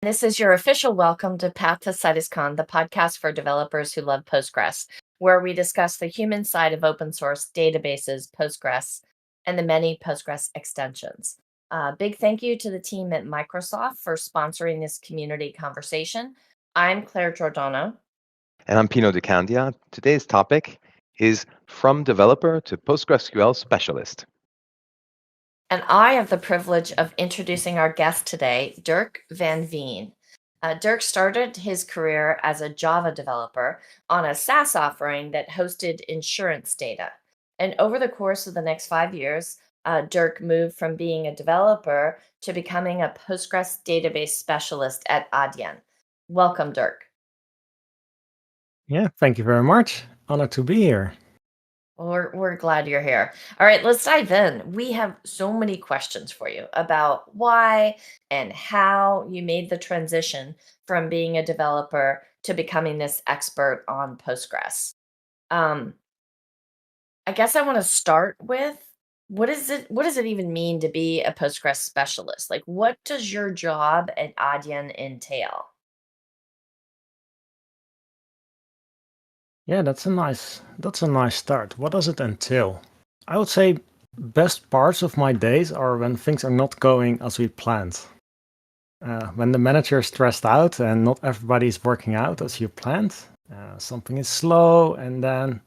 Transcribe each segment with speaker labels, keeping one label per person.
Speaker 1: This is your official welcome to Path to CitusCon, the podcast for developers who love Postgres, where we discuss the human side of open source databases, Postgres, and the many Postgres extensions. Big thank you to the team at Microsoft for sponsoring this community conversation. I'm Claire Giordano.
Speaker 2: And I'm Pino De Candia. Today's topic is From Developer to PostgreSQL Specialist.
Speaker 1: And I have the privilege of introducing our guest today, Dirk van Veen. Dirk started his career as a Java developer on a SaaS offering that hosted insurance data. And over the course of the next 5 years, Dirk moved from being a developer to becoming a Postgres database specialist at Adyen. Welcome, Dirk.
Speaker 3: Yeah, thank you very much. Honored to be here.
Speaker 1: We're glad you're here. All right, let's dive in. We have so many questions for you about why and how you made the transition from being a developer to becoming this expert on Postgres. I guess I want to start with what does it even mean to be a Postgres specialist? Like, what does your job at Adyen entail?
Speaker 3: Yeah, that's a nice start. What does it entail? I would say best parts of my days are when things are not going as we planned. When the manager is stressed out and not everybody is working out as you planned, something is slow and then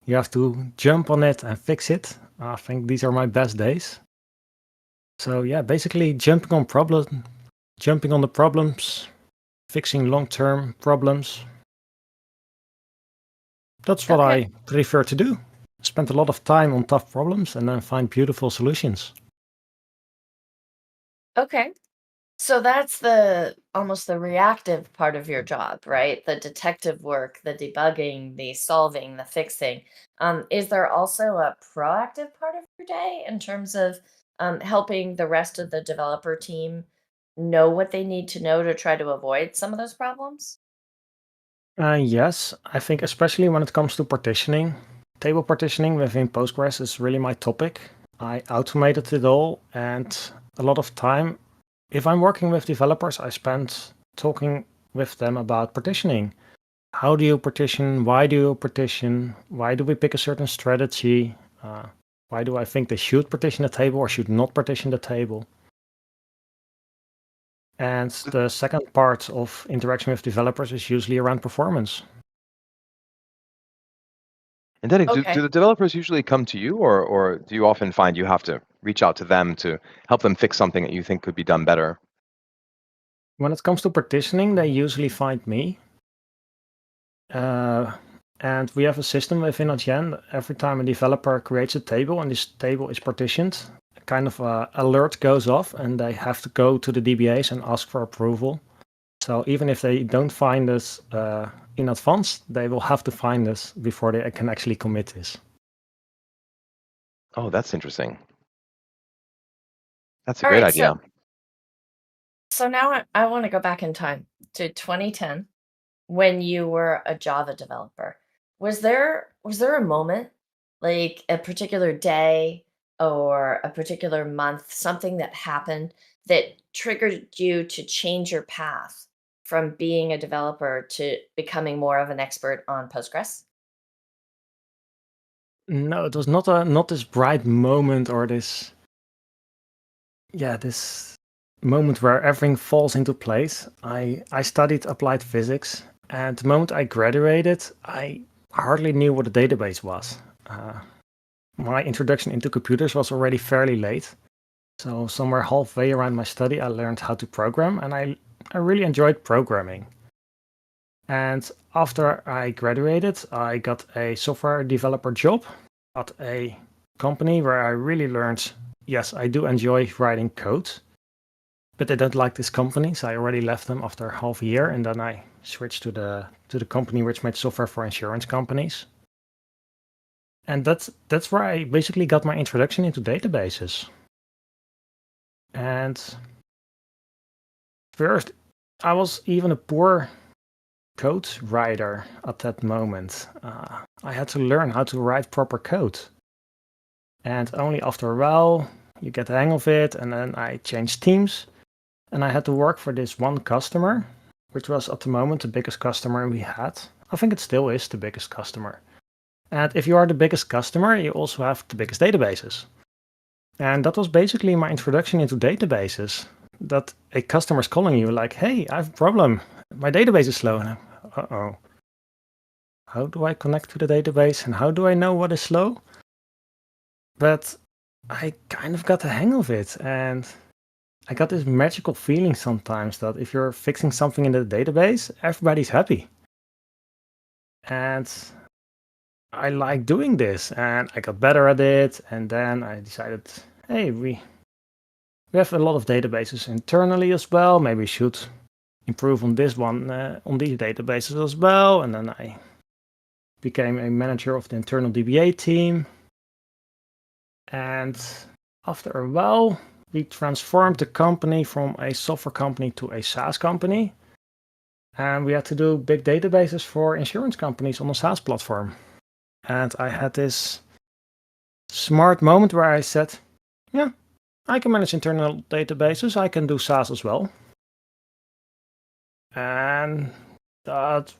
Speaker 3: you have to jump on it and fix it. I think these are my best days. So yeah, basically jumping on the problems, fixing long-term problems. That's what
Speaker 1: Okay.
Speaker 3: I prefer to do. Spend a lot of time on tough problems and then find beautiful solutions.
Speaker 1: Okay. So that's almost the reactive part of your job, right? The detective work, the debugging, the solving, the fixing. Is there also a proactive part of your day in terms of helping the rest of the developer team know what they need to know to try to avoid some of those problems?
Speaker 3: Yes, I think especially when it comes to partitioning, table partitioning within Postgres is really my topic. I automated it all, and a lot of time, if I'm working with developers, I spend talking with them about partitioning. How do you partition? Why do you partition? Why do we pick a certain strategy? Why do I think they should partition the table or should not partition the table? And the second part of interaction with developers is usually around performance.
Speaker 2: And Derek, do
Speaker 1: Okay.
Speaker 2: the developers usually come to you, or do you often find you have to reach out to them to help them fix something that you think could be done better?
Speaker 3: When it comes to partitioning, they usually find me. And we have a system within Adyen. Every time a developer creates a table and this table is partitioned, a kind of alert goes off and they have to go to the DBAs and ask for approval. So even if they don't find us in advance, they will have to find us before they can actually commit this.
Speaker 2: Oh, that's interesting. That's a
Speaker 1: All
Speaker 2: great
Speaker 1: right.
Speaker 2: idea.
Speaker 1: So now I want to go back in time to 2010 when you were a Java developer. Was there a moment, like a particular day or a particular month, something that happened that triggered you to change your path from being a developer to becoming more of an expert on Postgres?
Speaker 3: No, it was not this bright moment or this moment where everything falls into place. I studied applied physics, and the moment I graduated, I hardly knew what a database was. My introduction into computers was already fairly late. So somewhere halfway around my study, I learned how to program, and I really enjoyed programming. And after I graduated, I got a software developer job at a company where I really learned, yes, I do enjoy writing code, but I don't like this company, so I already left them after half a year, and then I switched to the company which made software for insurance companies. And that's where I basically got my introduction into databases. And first, I was even a poor code writer at that moment. I had to learn how to write proper code. And only after a while, you get the hang of it, and then I changed teams. and I had to work for this one customer, which was at the moment the biggest customer we had. I think it still is the biggest customer. And if you are the biggest customer, you also have the biggest databases. And that was basically my introduction into databases. That a customer is calling you like, hey, I have a problem. My database is slow. And I'm, uh-oh. How do I connect to the database and how do I know what is slow? But I kind of got the hang of it, and I got this magical feeling sometimes that if you're fixing something in the database, everybody's happy. And I like doing this, and I got better at it, and then I decided, hey, we have a lot of databases internally as well. Maybe we should improve on this one, on these databases as well. And then I became a manager of the internal DBA team. And after a while, we transformed the company from a software company to a SaaS company. And we had to do big databases for insurance companies on a SaaS platform. And I had this smart moment where I said, yeah, I can manage internal databases. I can do SaaS as well. And that,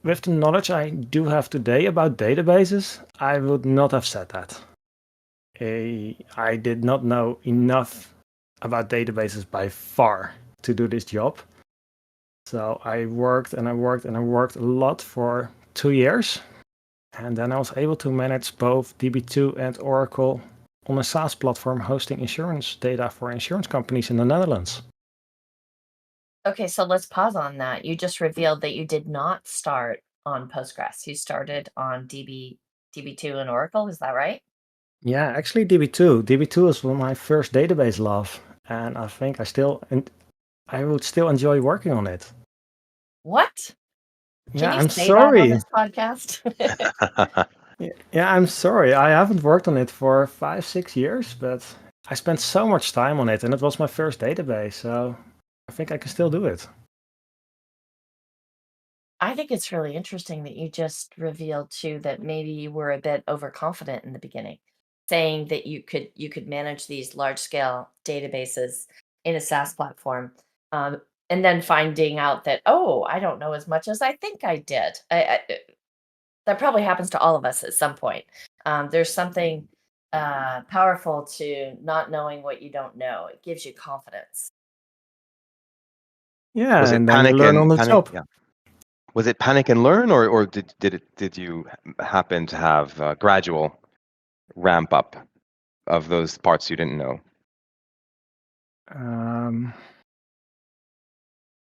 Speaker 3: with the knowledge I do have today about databases, I would not have said that. I did not know enough about databases by far to do this job. So I worked and I worked and I worked a lot for 2 years. And then I was able to manage both DB2 and Oracle on a SaaS platform hosting insurance data for insurance companies in the Netherlands.
Speaker 1: Okay, so let's pause on that. You just revealed that you did not start on Postgres. You started on DB2 and Oracle, is that right?
Speaker 3: Yeah, actually DB2. DB2 is my first database love, and I think I would still enjoy working on it.
Speaker 1: What? Can
Speaker 3: Yeah,
Speaker 1: you
Speaker 3: I'm
Speaker 1: say that on
Speaker 3: sorry.
Speaker 1: this podcast?
Speaker 3: Yeah, I'm sorry. I haven't worked on it for 5-6 years, but I spent so much time on it, and it was my first database, so I think I can still do it.
Speaker 1: I think it's really interesting that you just revealed too that maybe you were a bit overconfident in the beginning, saying that you could manage these large scale databases in a SaaS platform, and then finding out that, oh, I don't know as much as I think I did. That probably happens to all of us at some point. There's something powerful to not knowing what you don't know. It gives you confidence.
Speaker 3: Yeah,
Speaker 2: Was it
Speaker 3: and then you learn on the
Speaker 2: panic?
Speaker 3: job.
Speaker 2: Yeah. Was it panic and learn, or did you happen to have a gradual ramp up of those parts you didn't know?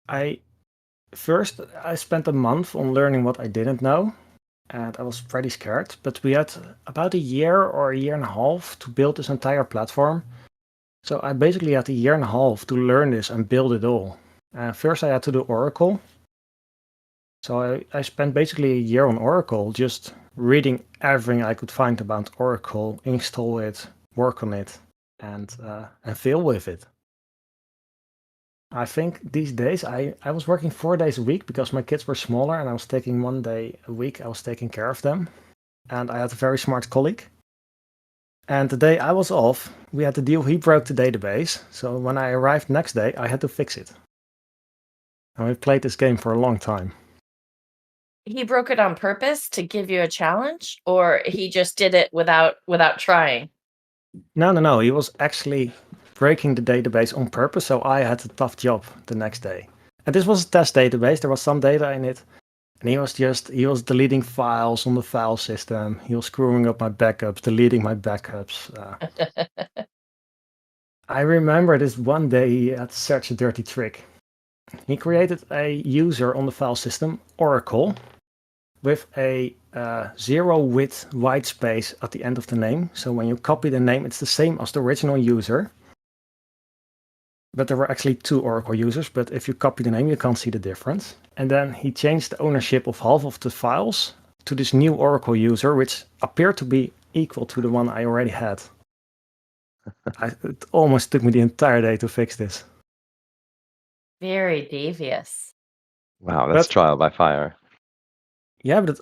Speaker 3: I spent a month on learning what I didn't know, and I was pretty scared. But we had about a year or a year and a half to build this entire platform. So I basically had a year and a half to learn this and build it all. First, I had to do Oracle. So I spent basically a year on Oracle, just reading everything I could find about Oracle, install it, work on it, and fail with it. I think these days I was working 4 days a week because my kids were smaller and I was taking 1 day a week, I was taking care of them. And I had a very smart colleague. And the day I was off, we had the deal, he broke the database. So when I arrived next day, I had to fix it. And we played this game for a long time.
Speaker 1: He broke it on purpose to give you a challenge, or he just did it without trying?
Speaker 3: No. He was actually breaking the database on purpose, so I had a tough job the next day. And this was a test database. There was some data in it. And he was deleting files on the file system. He was screwing up my backups, deleting my backups. I remember this one day he had such a dirty trick. He created a user on the file system, Oracle, with a 0 width white space at the end of the name. So when you copy the name, it's the same as the original user. But there were actually 2 Oracle users, but if you copy the name, you can't see the difference. And then he changed the ownership of half of the files to this new Oracle user, which appeared to be equal to the one I already had. It almost took me the entire day to fix this.
Speaker 1: Very devious.
Speaker 2: Wow, that's trial by fire.
Speaker 3: Yeah, but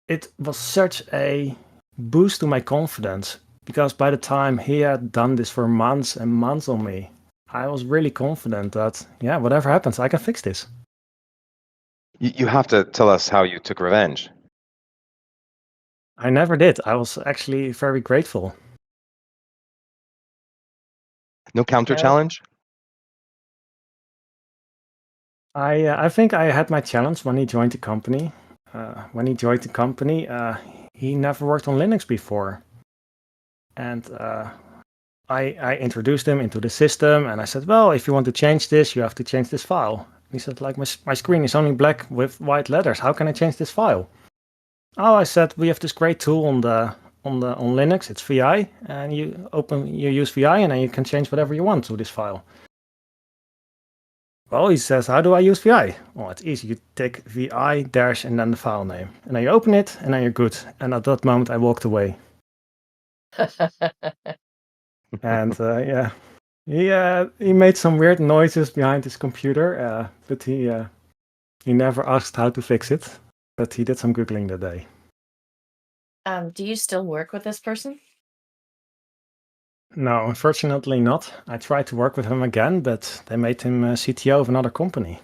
Speaker 3: it was such a boost to my confidence, because by the time he had done this for months and months on me, I was really confident that, yeah, whatever happens, I can fix this.
Speaker 2: You have to tell us how you took revenge.
Speaker 3: I never did. I was actually very grateful.
Speaker 2: No counter
Speaker 1: No.
Speaker 2: challenge?
Speaker 3: I think I had my challenge when he joined the company. He never worked on Linux before, and I introduced him into the system, and I said, "Well, if you want to change this, you have to change this file." He said, "Like my screen is only black with white letters. How can I change this file?" Oh, I said, "We have this great tool on Linux. It's VI, and you use VI, and then you can change whatever you want to this file." Well, he says, "How do I use VI?" Well, it's easy. You take VI dash and then the file name, and then you open it, and then you're good. And at that moment, I walked away. And yeah, he made some weird noises behind his computer, but he never asked how to fix it. But he did some googling that day.
Speaker 1: Do you still work with this person?
Speaker 3: No, unfortunately not. I tried to work with him again, but they made him CTO of another company.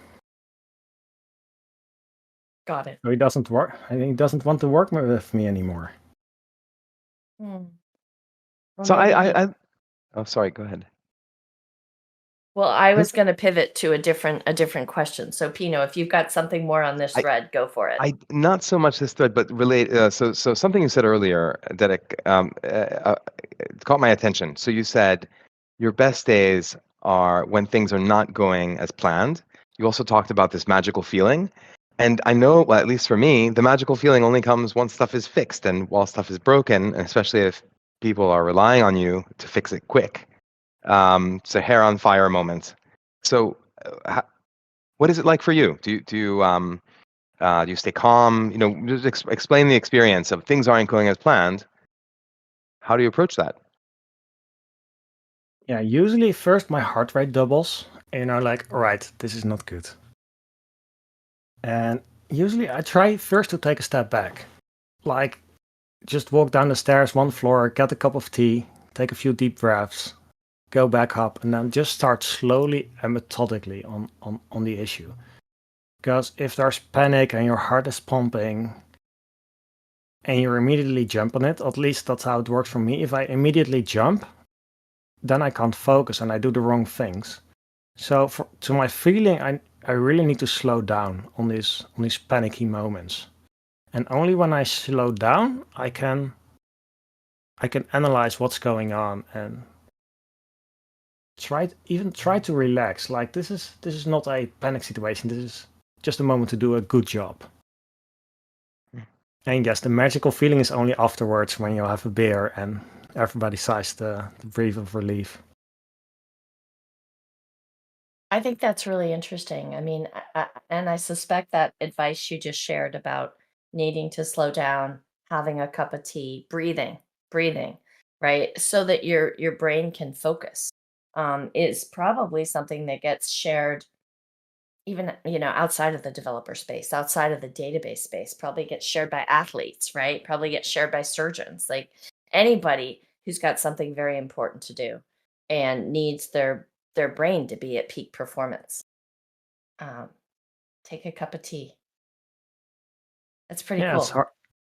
Speaker 1: Got it.
Speaker 3: So he doesn't work. He doesn't want to work with me anymore.
Speaker 1: Hmm. Well,
Speaker 2: So
Speaker 1: maybe he
Speaker 2: oh, sorry, go ahead.
Speaker 1: Well, I was going to pivot to a different question. So, Pino, if you've got something more on this
Speaker 2: I-
Speaker 1: thread, go for it.
Speaker 2: Not so much this thread, but relate. So something you said earlier that it caught my attention. So you said your best days are when things are not going as planned. You also talked about this magical feeling, and I know, well, at least for me, the magical feeling only comes once stuff is fixed, and while stuff is broken, and especially if people are relying on you to fix it quick. It's a hair on fire moment. So, what is it like for you? Do you stay calm? You know, just explain the experience of things aren't going as planned. How do you approach that?
Speaker 3: Yeah, usually first my heart rate doubles, and I'm like, all right, this is not good. And usually I try first to take a step back, like just walk down the stairs one floor, get a cup of tea, take a few deep breaths, go back up, and then just start slowly and methodically on the issue. Because if there's panic and your heart is pumping and you immediately jump on it, at least that's how it works for me. If I immediately jump, then I can't focus and I do the wrong things. So to my feeling, I really need to slow down on these panicky moments. And only when I slow down, I can analyze what's going on and try to relax. Like this is not a panic situation. This is just a moment to do a good job. And yes, the magical feeling is only afterwards when you have a beer and everybody sighs the breath of relief.
Speaker 1: I think that's really interesting. I mean, and I suspect that advice you just shared about needing to slow down, having a cup of tea, breathing, right, so that your brain can focus, is probably something that gets shared even outside of the developer space, outside of the database space. Probably gets shared by athletes, right? Probably gets shared by surgeons, like anybody who's got something very important to do and needs their brain to be at peak performance. um, Take a cup of tea. That's pretty
Speaker 3: Yeah, it's
Speaker 1: cool.
Speaker 3: hard.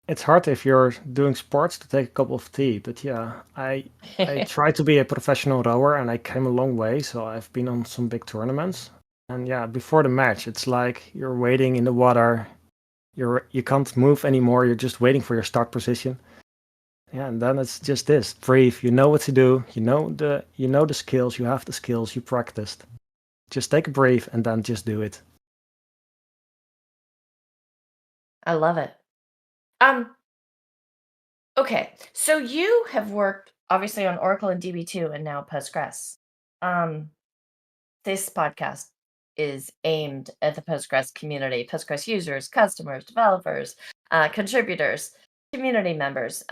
Speaker 3: It's hard if you're doing sports to take a cup of tea, but yeah, I try to be a professional rower and I came a long way. So I've been on some big tournaments, and yeah, before the match, it's like you're waiting in the water. You can't move anymore. You're just waiting for your start position. Yeah, and then it's just this breathe. You know what to do. You know the skills. You have the skills. You practiced. Just take a breath and then just do it.
Speaker 1: I love it. Um, okay, so you have worked obviously on Oracle and DB2 and now Postgres. Um, this podcast is aimed at the Postgres community, Postgres users, customers, developers, contributors, community members.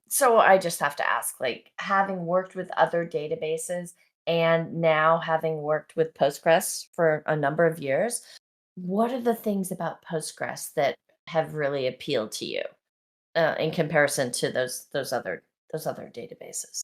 Speaker 1: So I just have to ask, like, having worked with other databases and now having worked with Postgres for a number of years, what are the things about Postgres that have really appealed to you in comparison to those other databases?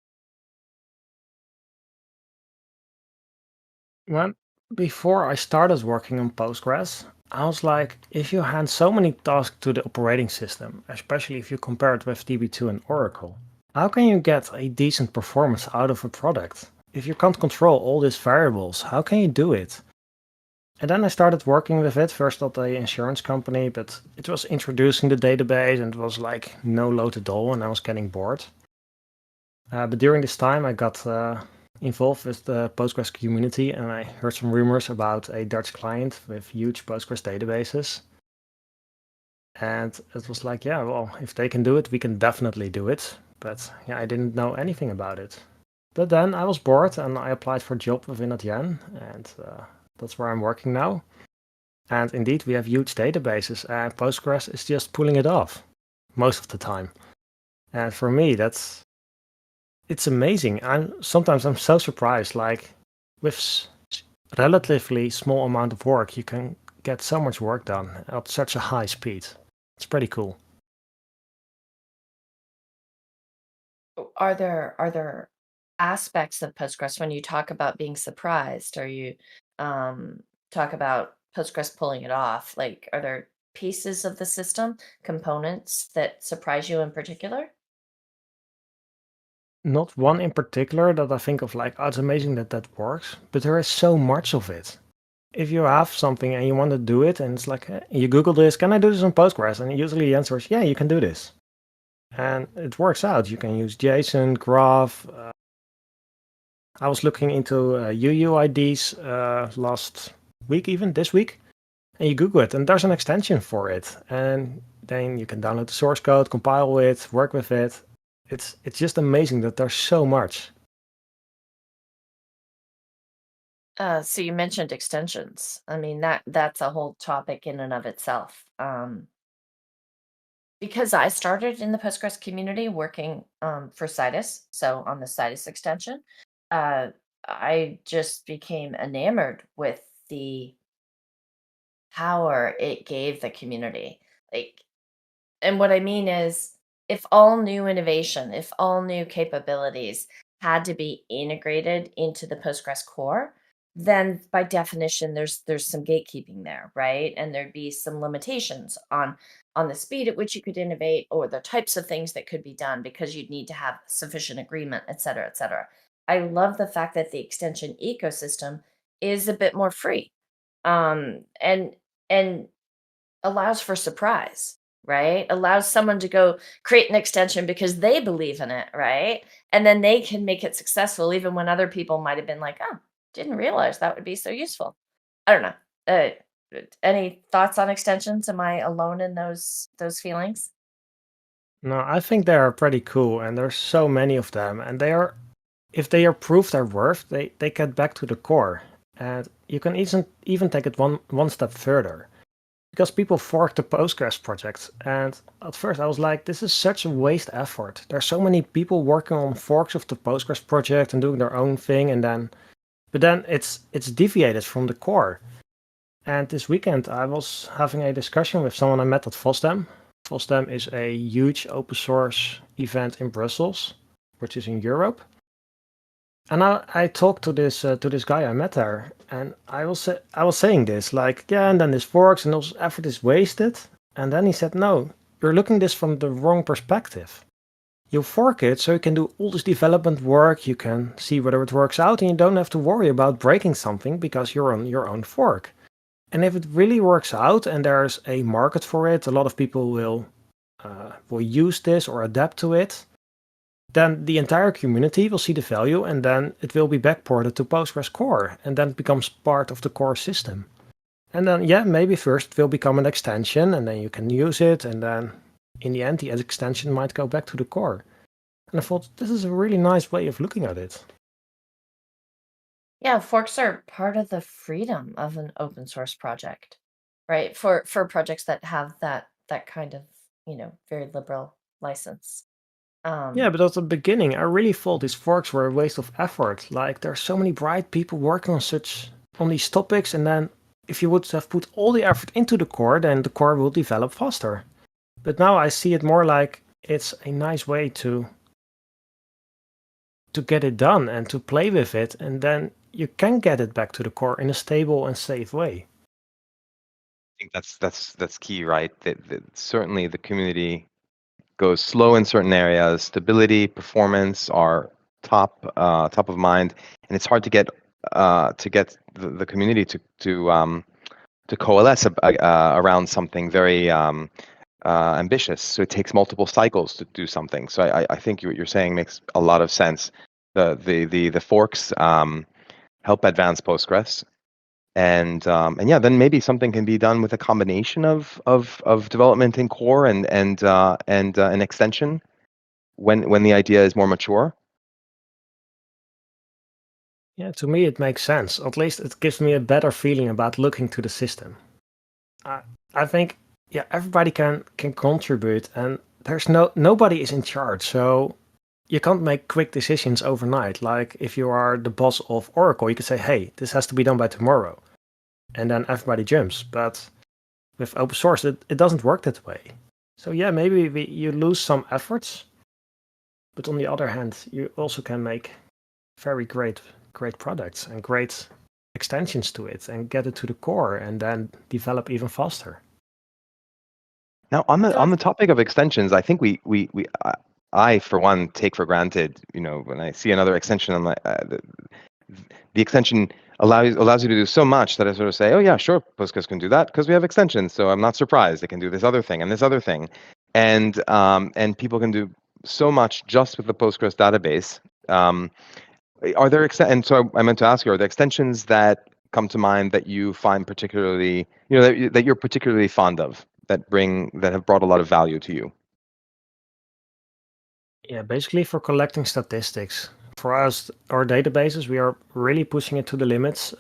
Speaker 3: Well, before I started working on Postgres, I was like, if you hand so many tasks to the operating system, especially if you compare it with DB2 and Oracle, how can you get a decent performance out of a product? If you can't control all these variables, how can you do it? And then I started working with it, first at the insurance company, but it was introducing the database and it was like no load at all, and I was getting bored. But during this time, I got involved with the Postgres community, and I heard some rumors about a Dutch client with huge Postgres databases. And it was like, yeah, well, if they can do it, we can definitely do it. But yeah, I didn't know anything about it. But then I was bored and I applied for a job within Adyen, and that's where I'm working now. And indeed, we have huge databases, and Postgres is just pulling it off most of the time. And for me, it's amazing. Sometimes I'm so surprised, like with relatively small amount of work, you can get so much work done at such a high speed. It's pretty cool.
Speaker 1: Are there aspects of Postgres when you talk about being surprised, or you talk about Postgres pulling it off? Like, are there pieces of the system, components that surprise you in particular?
Speaker 3: Not one in particular that I think of like, oh, it's amazing that that works, but there is so much of it. If you have something and you want to do it, and it's like, you Google this, can I do this on Postgres? And usually the answer is, yeah, you can do this. And it works out. You can use JSON, Graph. I was looking into UUIDs last week, even this week, and you Google it, and there's an extension for it. And then you can download the source code, compile it, work with it. It's just amazing that there's so much.
Speaker 1: So you mentioned extensions. I mean, that's a whole topic in and of itself. Because I started in the Postgres community working for Citus, so on the Citus extension, uh, I just became enamored with the power it gave the community. Like, and what I mean is, if all new innovation, if all new capabilities had to be integrated into the Postgres core, then by definition, there's some gatekeeping there, right? And there'd be some limitations on the speed at which you could innovate or the types of things that could be done because you'd need to have sufficient agreement, et cetera, et cetera. I love the fact that the extension ecosystem is a bit more free, and allows for surprise, right? Allows someone to go create an extension because they believe in it, right? And then they can make it successful even when other people might have been like, "Oh, didn't realize that would be so useful." I don't know. Any thoughts on extensions? Am I alone in those feelings?
Speaker 3: No, I think they are pretty cool, and there's so many of them, and they are, if they are prove their worth, they get back to the core, and you can even take it one step further, because people fork the Postgres project, and at first I was like, this is such a waste effort. There's so many people working on forks of the Postgres project and doing their own thing, but then it's deviated from the core. And this weekend I was having a discussion with someone I met at FOSDEM. FOSDEM is a huge open source event in Brussels, which is in Europe. And I talked to this guy I met there, and I was saying this like, yeah, and then this works, and all this effort is wasted. And then he said, no, you're looking this from the wrong perspective. You fork it so you can do all this development work, you can see whether it works out, and you don't have to worry about breaking something because you're on your own fork. And if it really works out and there's a market for it, a lot of people will use this or adapt to it, then the entire community will see the value, and then it will be backported to Postgres core, and then it becomes part of the core system. And then, yeah, maybe first it will become an extension, and then you can use it, and then in the end, the extension might go back to the core. And I thought, this is a really nice way of looking at it.
Speaker 1: Yeah, forks are part of the freedom of an open source project, right? For projects that have that kind of, very liberal license.
Speaker 3: Yeah, but at the beginning, I really thought these forks were a waste of effort. Like, there's so many bright people working on these topics, and then if you would have put all the effort into the core, then the core will develop faster. But now I see it more like it's a nice way to get it done and to play with it, and then you can get it back to the core in a stable and safe way.
Speaker 2: I think that's key, right? That certainly the community goes slow in certain areas. Stability, performance are top of mind, and it's hard to get the community to coalesce around something very ambitious. So it takes multiple cycles to do something. So I think what you're saying makes a lot of sense. The forks help advance Postgres, and yeah, then maybe something can be done with a combination of development in core and an extension when the idea is more mature.
Speaker 3: Yeah, to me it makes sense. At least it gives me a better feeling about looking to the system. I think yeah, everybody can contribute, and there's nobody is in charge, so you can't make quick decisions overnight. Like if you are the boss of Oracle, you could say, "Hey, this has to be done by tomorrow," and then everybody jumps. But with open source, it doesn't work that way. So yeah, maybe you lose some efforts, but on the other hand, you also can make very great products and great extensions to it and get it to the core and then develop even faster.
Speaker 2: Now, on the topic of extensions, I think I for one take for granted, when I see another extension, I'm like, the extension allows you to do so much that I sort of say, oh yeah, sure, Postgres can do that because we have extensions. So I'm not surprised it can do this other thing and this other thing, and people can do so much just with the Postgres database. Are there and so I meant to ask you, are there extensions that come to mind that you find particularly, that you're particularly fond of, that have brought a lot of value to you?
Speaker 3: Yeah, basically for collecting statistics. For us, our databases, we are really pushing it to the limits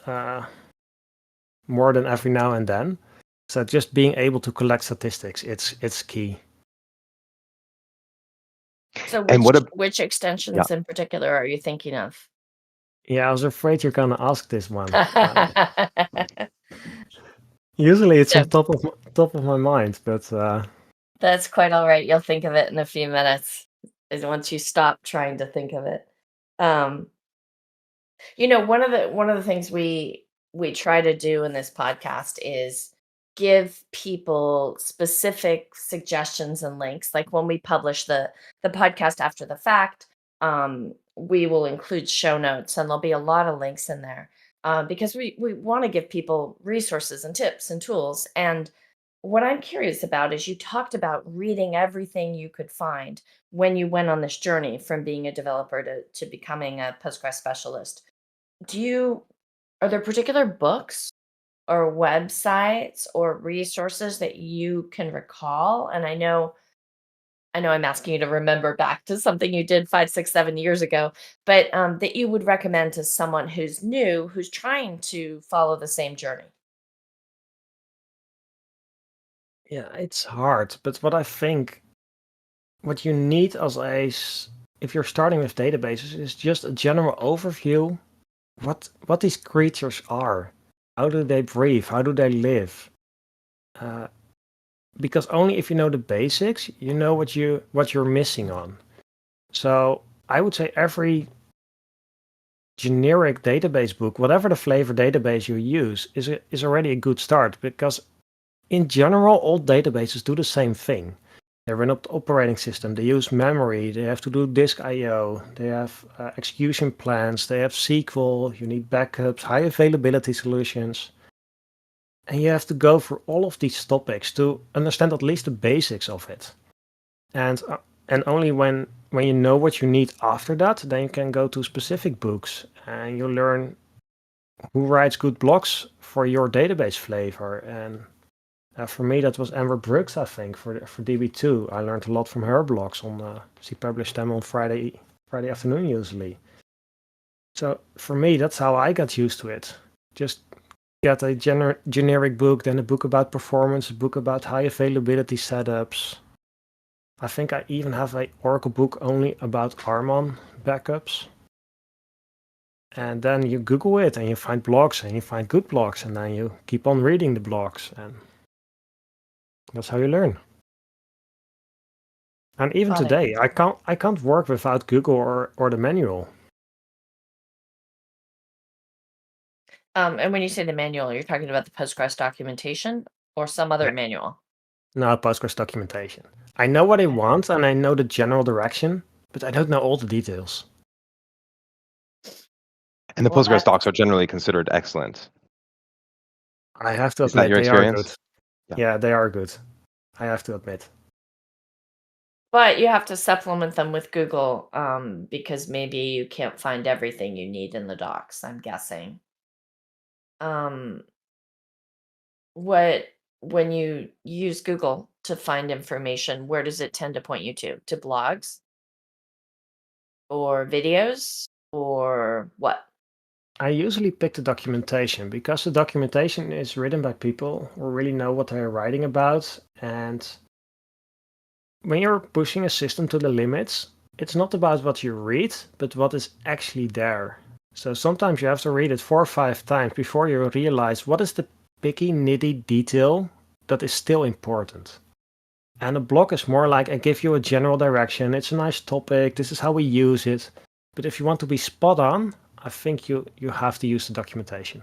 Speaker 3: more than every now and then. So just being able to collect statistics, it's key.
Speaker 1: So
Speaker 2: And
Speaker 1: which extensions in particular are you thinking of?
Speaker 3: Yeah, I was afraid you're gonna ask this one. Usually it's
Speaker 1: Yeah.
Speaker 3: on top of my mind, but
Speaker 1: That's quite all right. You'll think of it in a few minutes, is once you stop trying to think of it. One of the things we try to do in this podcast is give people specific suggestions and links. Like when we publish the podcast after the fact, we will include show notes, and there'll be a lot of links in there because we want to give people resources and tips and tools. And what I'm curious about is you talked about reading everything you could find when you went on this journey from being a developer to becoming a Postgres specialist. Are there particular books or websites or resources that you can recall? And I know I'm asking you to remember back to something you did 5, 6, 7 years ago, but that you would recommend to someone who's new, who's trying to follow the same journey.
Speaker 3: yeah, it's hard. But what I think what you need if you're starting with databases is just a general overview what these creatures are. How do they breathe? How do they live? Because only if you know the basics, you know what you're missing on. So I would say every generic database book, whatever the flavor database you use, is already a good start, because in general, all databases do the same thing. They run up the operating system, they use memory, they have to do disk I/O, they have execution plans, they have SQL, you need backups, high availability solutions. And you have to go through all of these topics to understand at least the basics of it. And only when you know what you need after that, then you can go to specific books and you learn who writes good blogs for your database flavor. And for me, that was Amber Brooks, I think, for DB2. I learned a lot from her blogs. She published them on Friday afternoon usually. So for me, that's how I got used to it. Just get a generic book, then a book about performance, a book about high availability setups. I think I even have an Oracle book only about Armon backups. And then you Google it and you find blogs and you find good blogs, and then you keep on reading the blogs, and that's how you learn. And even
Speaker 1: Got it.
Speaker 3: today, I can't work without Google or the manual.
Speaker 1: And when you say the manual, you're talking about the Postgres documentation or some other manual?
Speaker 3: No, Postgres documentation. I know what I want and I know the general direction, but I don't know all the details.
Speaker 2: And the
Speaker 1: Well,
Speaker 2: Postgres
Speaker 1: that's
Speaker 2: docs are generally considered excellent.
Speaker 3: I have to
Speaker 2: Is that
Speaker 3: admit
Speaker 2: your
Speaker 3: they are
Speaker 2: experience?
Speaker 3: good.
Speaker 2: Yeah.
Speaker 3: Yeah, they are good. I have to admit.
Speaker 1: But you have to supplement them with Google, because maybe you can't find everything you need in the docs, I'm guessing. Um, what when you use Google to find information, where does it tend to point you to? To blogs or videos or what?
Speaker 3: I usually pick the documentation because the documentation is written by people who really know what they're writing about. And when you're pushing a system to the limits, it's not about what you read, but what is actually there. So sometimes you have to read it 4 or 5 times before you realize what is the picky, nitty detail that is still important. And a blog is more like I give you a general direction. It's a nice topic. This is how we use it. But if you want to be spot on, I think you have to use the documentation.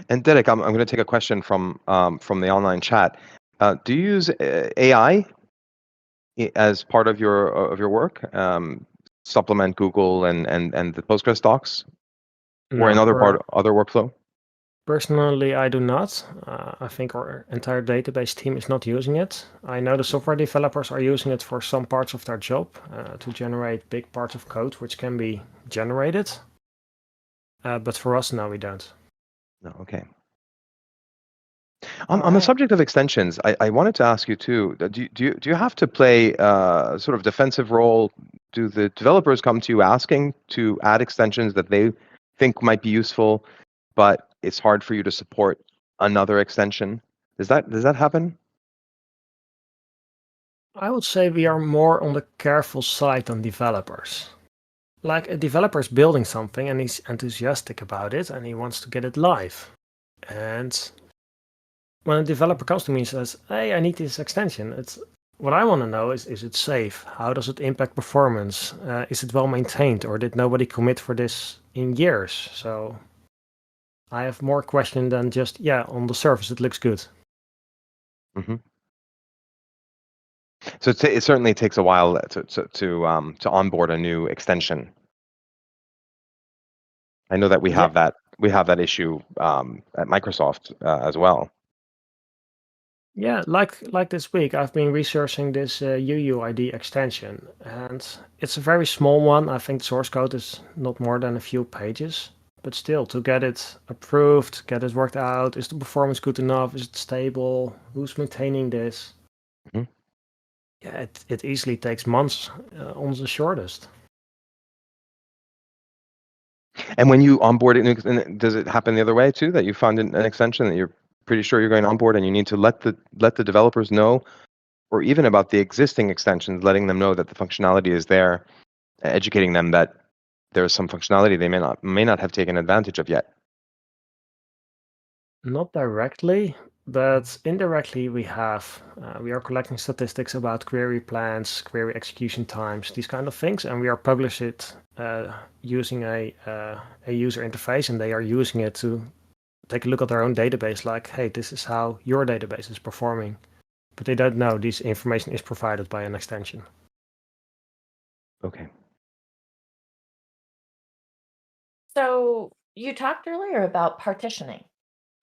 Speaker 2: And Derek, I'm going to take a question from the online chat. Do you use AI as part of your work? Supplement Google and the Postgres docs, or
Speaker 3: No,
Speaker 2: another other workflow?
Speaker 3: personally, I do not. I think our entire database team is not using it. I know the software developers are using it for some parts of their job to generate big parts of code, which can be generated. But for us, no, we don't.
Speaker 2: No. Okay.
Speaker 1: All
Speaker 2: On the
Speaker 1: right.
Speaker 2: subject of extensions, I wanted to ask you too. Do you have to play a sort of defensive role? Do the developers come to you asking to add extensions that they think might be useful, but it's hard for you to support another extension? Does that happen?
Speaker 3: I would say we are more on the careful side than developers. Like a developer is building something and he's enthusiastic about it and he wants to get it live. And when a developer comes to me and says, "Hey, I need this extension," it's what I want to know is it safe? How does it impact performance? Is it well maintained, or did nobody commit for this in years? So I have more question than just on the surface it looks good.
Speaker 2: Hmm. So it certainly takes a while to onboard a new extension. I know that we have that issue at Microsoft as well.
Speaker 3: Yeah, like this week, I've been researching this UUID extension, and it's a very small one. I think the source code is not more than a few pages, but still, to get it approved, get it worked out, is the performance good enough? Is it stable? Who's maintaining this?
Speaker 2: Mhm.
Speaker 3: Yeah, it easily takes months on the shortest.
Speaker 2: And when you onboard it, does it happen the other way too? That you found an extension that you're pretty sure you're going to onboard, and you need to let the developers know, or even about the existing extensions, letting them know that the functionality is there, educating them that there's some functionality they may not have taken advantage of yet.
Speaker 3: Not directly, but indirectly we are collecting statistics about query plans, query execution times, these kind of things, and we are publish it using a user interface, and they are using it to take a look at their own database, like, hey, this is how your database is performing. But they don't know this information is provided by an extension.
Speaker 2: Okay.
Speaker 1: So you talked earlier about partitioning,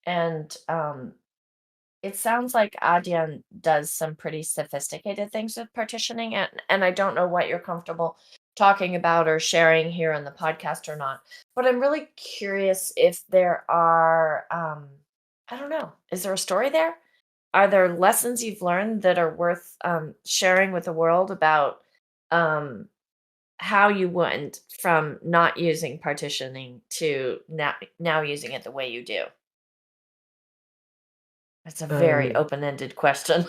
Speaker 1: and it sounds like Adyen does some pretty sophisticated things with partitioning, and I don't know what you're comfortable talking about or sharing here on the podcast or not. But I'm really curious if there are, I don't know, is there a story there? Are there lessons you've learned that are worth sharing with the world about um, how you went from not using partitioning to now using it the way you do? It's a very
Speaker 3: Um,
Speaker 1: open-ended question.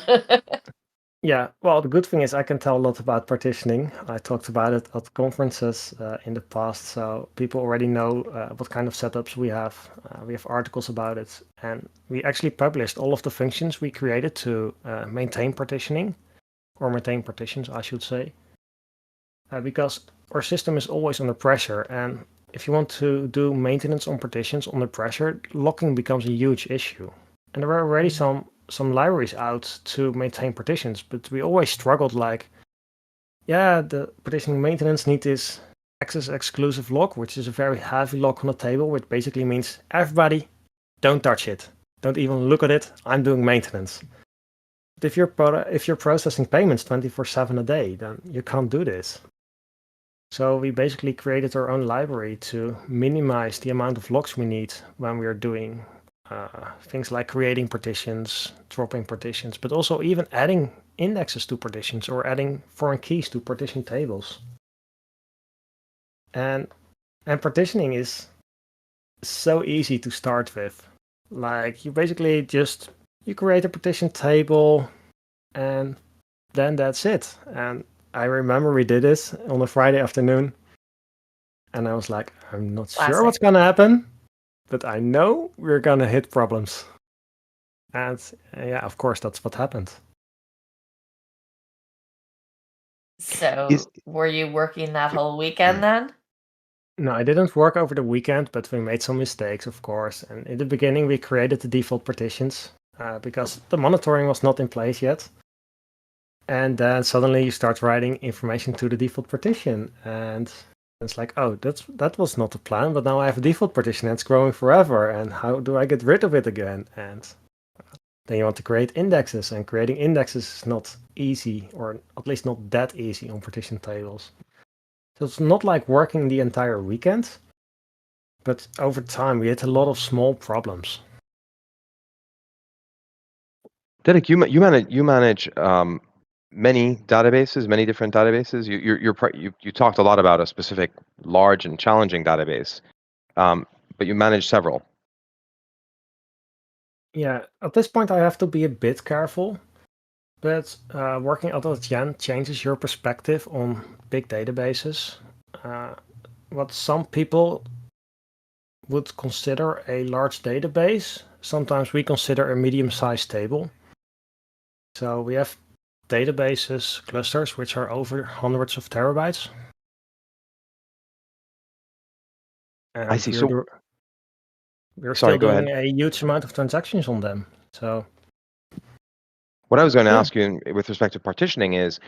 Speaker 3: Yeah, well, the good thing is I can tell a lot about partitioning. I talked about it at conferences in the past, so people already know what kind of setups we have. We have articles about it, and we actually published all of the functions we created to maintain partitioning, or maintain partitions, I should say, because our system is always under pressure, and if you want to do maintenance on partitions under pressure, locking becomes a huge issue. And there are already some libraries out to maintain partitions, but we always struggled like, yeah, the partitioning maintenance need this access exclusive lock, which is a very heavy lock on the table, which basically means everybody don't touch it. Don't even look at it. I'm doing maintenance. But if you're processing payments 24/7 a day, then you can't do this. So we basically created our own library to minimize the amount of locks we need when we are doing things like creating partitions, dropping partitions, but also even adding indexes to partitions or adding foreign keys to partition tables. And partitioning is so easy to start with. Like you basically you create a partition table and then that's it. And I remember we did this on a Friday afternoon and I was like, I'm not sure what's gonna happen, but I know we're gonna hit problems. And yeah, of course, that's what happened.
Speaker 1: So were you working that whole weekend then?
Speaker 3: No, I didn't work over the weekend, but we made some mistakes, of course. And in the beginning, we created the default partitions because the monitoring was not in place yet. And then suddenly you start writing information to the default partition. And it's like, oh, that was not the plan, but now I have a default partition and it's growing forever. And how do I get rid of it again? And then you want to create indexes, and creating indexes is not easy, or at least not that easy on partition tables. So it's not like working the entire weekend, but over time we had a lot of small problems.
Speaker 2: Dedek, you manage many databases, many different databases. You talked a lot about a specific large and challenging database, but you manage several.
Speaker 3: Yeah, at this point I have to be a bit careful, but working at Adyen changes your perspective on big databases. What some people would consider a large database, sometimes we consider a medium-sized table. So we have databases, clusters, which are over hundreds of terabytes. And
Speaker 2: I see. So
Speaker 3: we're
Speaker 2: sorry,
Speaker 3: still
Speaker 2: go
Speaker 3: doing
Speaker 2: ahead.
Speaker 3: a huge amount of transactions on them. So
Speaker 2: what I was going to ask you with respect to partitioning is,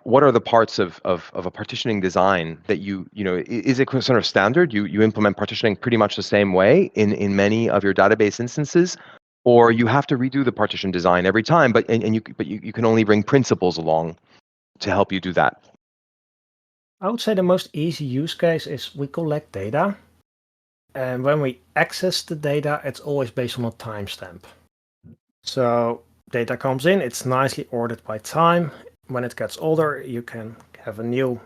Speaker 2: what are the parts of a partitioning design that is it sort of standard? You implement partitioning pretty much the same way in many of your database instances, or you have to redo the partition design every time, but you can only bring principles along to help you do that?
Speaker 3: I would say the most easy use case is we collect data, and when we access the data, it's always based on a timestamp. So data comes in, it's nicely ordered by time. When it gets older, you can have a new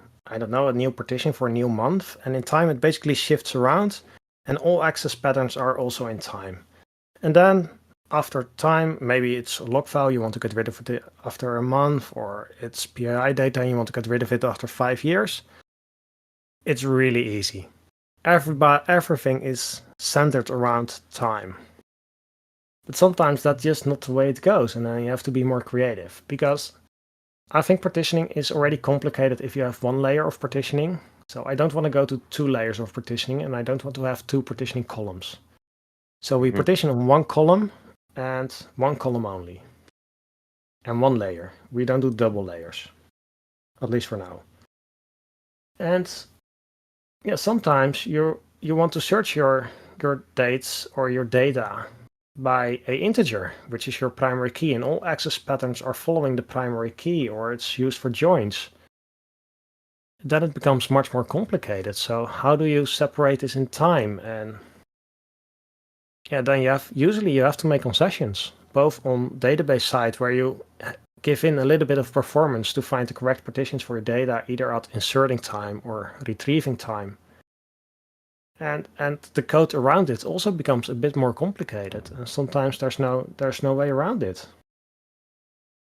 Speaker 3: partition for a new month, and in time it basically shifts around, and all access patterns are also in time. And then after time, maybe it's a log file, you want to get rid of it after a month, or it's PII data and you want to get rid of it after 5 years. It's really easy. Everything is centered around time. But sometimes that's just not the way it goes, and then you have to be more creative, because I think partitioning is already complicated if you have one layer of partitioning. So I don't want to go to 2 layers of partitioning, and I don't want to have 2 partitioning columns. So we partition on 1 column and 1 column only, and 1 layer. We don't do double layers, at least for now. And yeah, sometimes you want to search your dates or your data by a integer, which is your primary key, and all access patterns are following the primary key, or it's used for joins. Then it becomes much more complicated. So how do you separate this in time? And yeah, then usually you have to make concessions, both on database side, where you give in a little bit of performance to find the correct partitions for your data, either at inserting time or retrieving time. And the code around it also becomes a bit more complicated, and sometimes there's no way around it.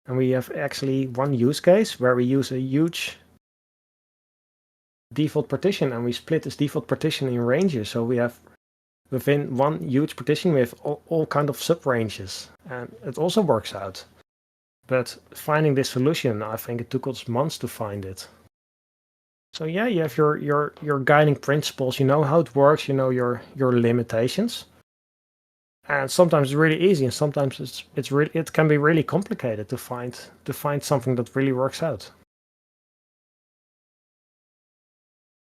Speaker 3: And we have actually one use case where we use a huge default partition, and we split this default partition in ranges. So we have within one huge partition we have all kind of sub ranges, and it also works out. But finding this solution, I think it took us months to find it. So yeah, you have your guiding principles. You know how it works. You know your limitations. And sometimes it's really easy, and sometimes it can be really complicated to find something that really works out.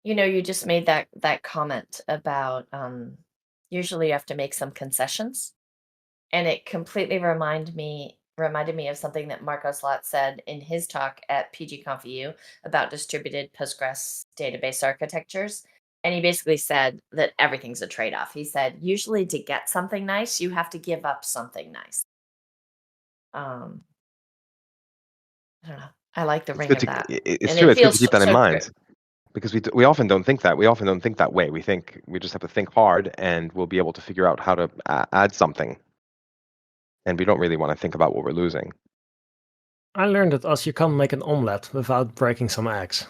Speaker 1: You just made that comment about usually you have to make some concessions, and it completely reminded me of something that Marcos Lott said in his talk at PGConf about distributed Postgres database architectures. And he basically said that everything's a trade-off. He said, usually to get something nice, you have to give up something nice. Um, I don't know. I like the
Speaker 2: It's
Speaker 1: ring
Speaker 2: good
Speaker 1: of
Speaker 2: to.
Speaker 1: that.
Speaker 2: It's
Speaker 1: And
Speaker 2: true.
Speaker 1: it
Speaker 2: It's good to
Speaker 1: feels
Speaker 2: keep that in
Speaker 1: so true.
Speaker 2: mind because we often don't think that. We often don't think that way. We think we just have to think hard, and we'll be able to figure out how to add something. And we don't really want to think about what we're losing.
Speaker 3: I learned that as you can't make an omelette without breaking some eggs.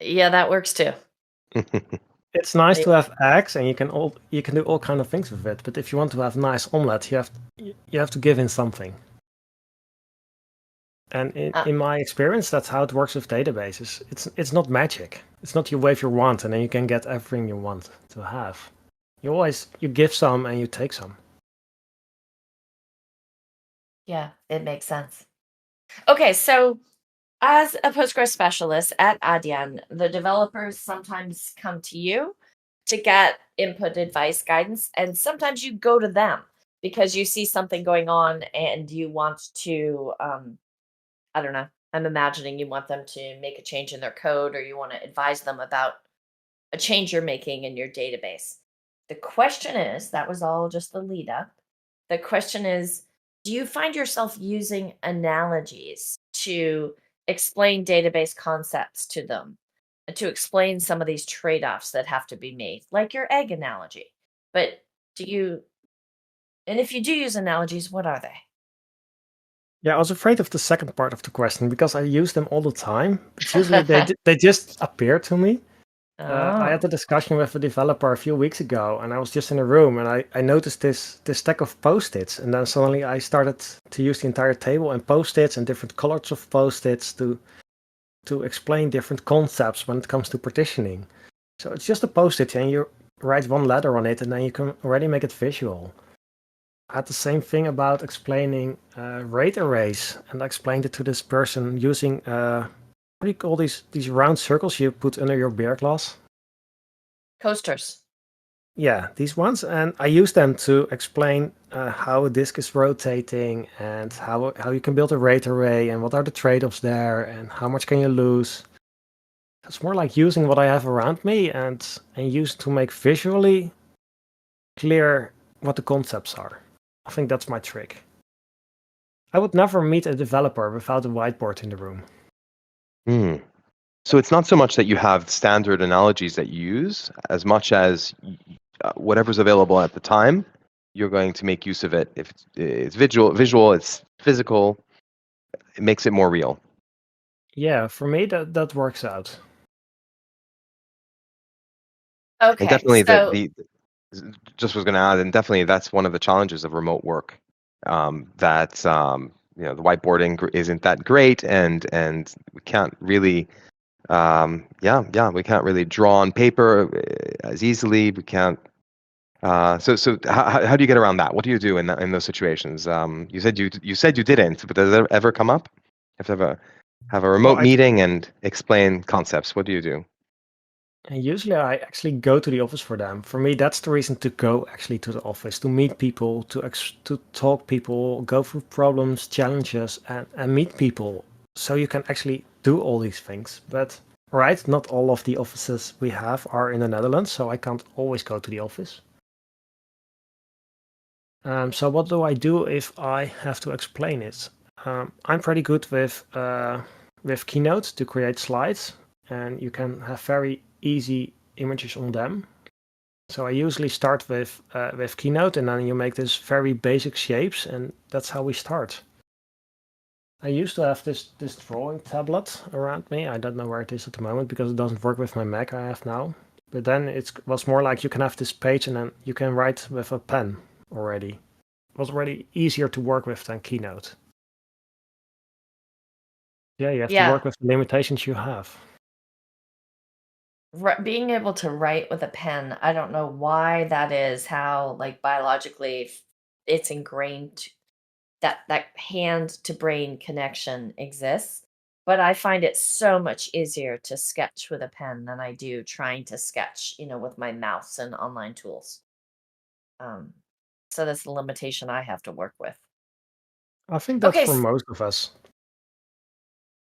Speaker 1: Yeah, that works too.
Speaker 3: It's nice
Speaker 1: Yeah.
Speaker 3: to have eggs, and you can do all kind of things with it. But if you want to have nice omelette, you have to give in something. And
Speaker 1: Uh,
Speaker 3: in my experience, that's how it works with databases. It's not magic. It's not you wave your wand and then you can get everything you want to have. You give some and you take some.
Speaker 1: yeah, it makes sense. Okay, so as a Postgres specialist at Adyen, the developers sometimes come to you to get input, advice, guidance, and sometimes you go to them because you see something going on and you want to, I don't know, I'm imagining you want them to make a change in their code or you want to advise them about a change you're making in your database. The question is, that was all just the lead up. The question is, do you find yourself using analogies to explain database concepts to them, to explain some of these trade offs that have to be made, like your egg analogy? But do you, and if you do use analogies, what are they?
Speaker 3: Yeah, I was afraid of the second part of the question because I use them all the time. But usually they just appear to me. I
Speaker 1: Oh,
Speaker 3: had a discussion with a developer a few weeks ago, and I was just in a room, and I noticed this stack of post-its, and then suddenly I started to use the entire table and post-its and different colors of post-its to explain different concepts when it comes to partitioning. So it's just a post-it, and you write one letter on it, and then you can already make it visual. I had the same thing about explaining rate arrays, and I explained it to this person using what do you call these round circles you put under your beer glass?
Speaker 1: coasters.
Speaker 3: Yeah, these ones, and I use them to explain how a disk is rotating and how you can build a rate array and what are the trade-offs there and how much can you lose. It's more like using what I have around me and use it to make visually clear what the concepts are. I think that's my trick. I would never meet a developer without a whiteboard in the room.
Speaker 2: Hmm. So it's not so much that you have standard analogies that you use, as much as whatever's available at the time, you're going to make use of it. If it's visual, it's physical, it makes it more real.
Speaker 3: Yeah, for me that works out.
Speaker 2: And
Speaker 1: Okay,
Speaker 2: definitely
Speaker 1: so
Speaker 2: the just was going to add, and definitely that's one of the challenges of remote work. That the whiteboarding isn't that great, and we can't really we can't really draw on paper as easily. We can't. So how do you get around that? What do you do in those situations? You said you didn't, but does it ever come up? You have to have a
Speaker 3: Well,
Speaker 2: remote meeting and explain concepts. What do you do?
Speaker 3: and usually I actually go to the office for them. For me, that's the reason to go actually to the office, to meet people, to talk people, go through problems, challenges, and meet people. So you can actually do all these things. But right, not all of the offices we have are in the Netherlands, so I can't always go to the office. So what do I do if I have to explain it? I'm pretty good with Keynote to create slides, and you can have very easy images on them. So I usually start with Keynote, and then you make this very basic shapes, and that's how we start. I used to have this drawing tablet around me. I don't know where it is at the moment because it doesn't work with my Mac I have now. But then it was more like you can have this page, and then you can write with a pen already. It was already easier to work with than Keynote. Yeah, you have to
Speaker 1: Yeah,
Speaker 3: work with the limitations you have.
Speaker 1: being able to write with a pen, I don't know why that is, how like biologically it's ingrained that hand to brain connection exists. But I find it so much easier to sketch with a pen than I do trying to sketch, with my mouse and online tools. Um, so that's the limitation I have to work with.
Speaker 3: I think that's
Speaker 1: Okay,
Speaker 3: for most of us.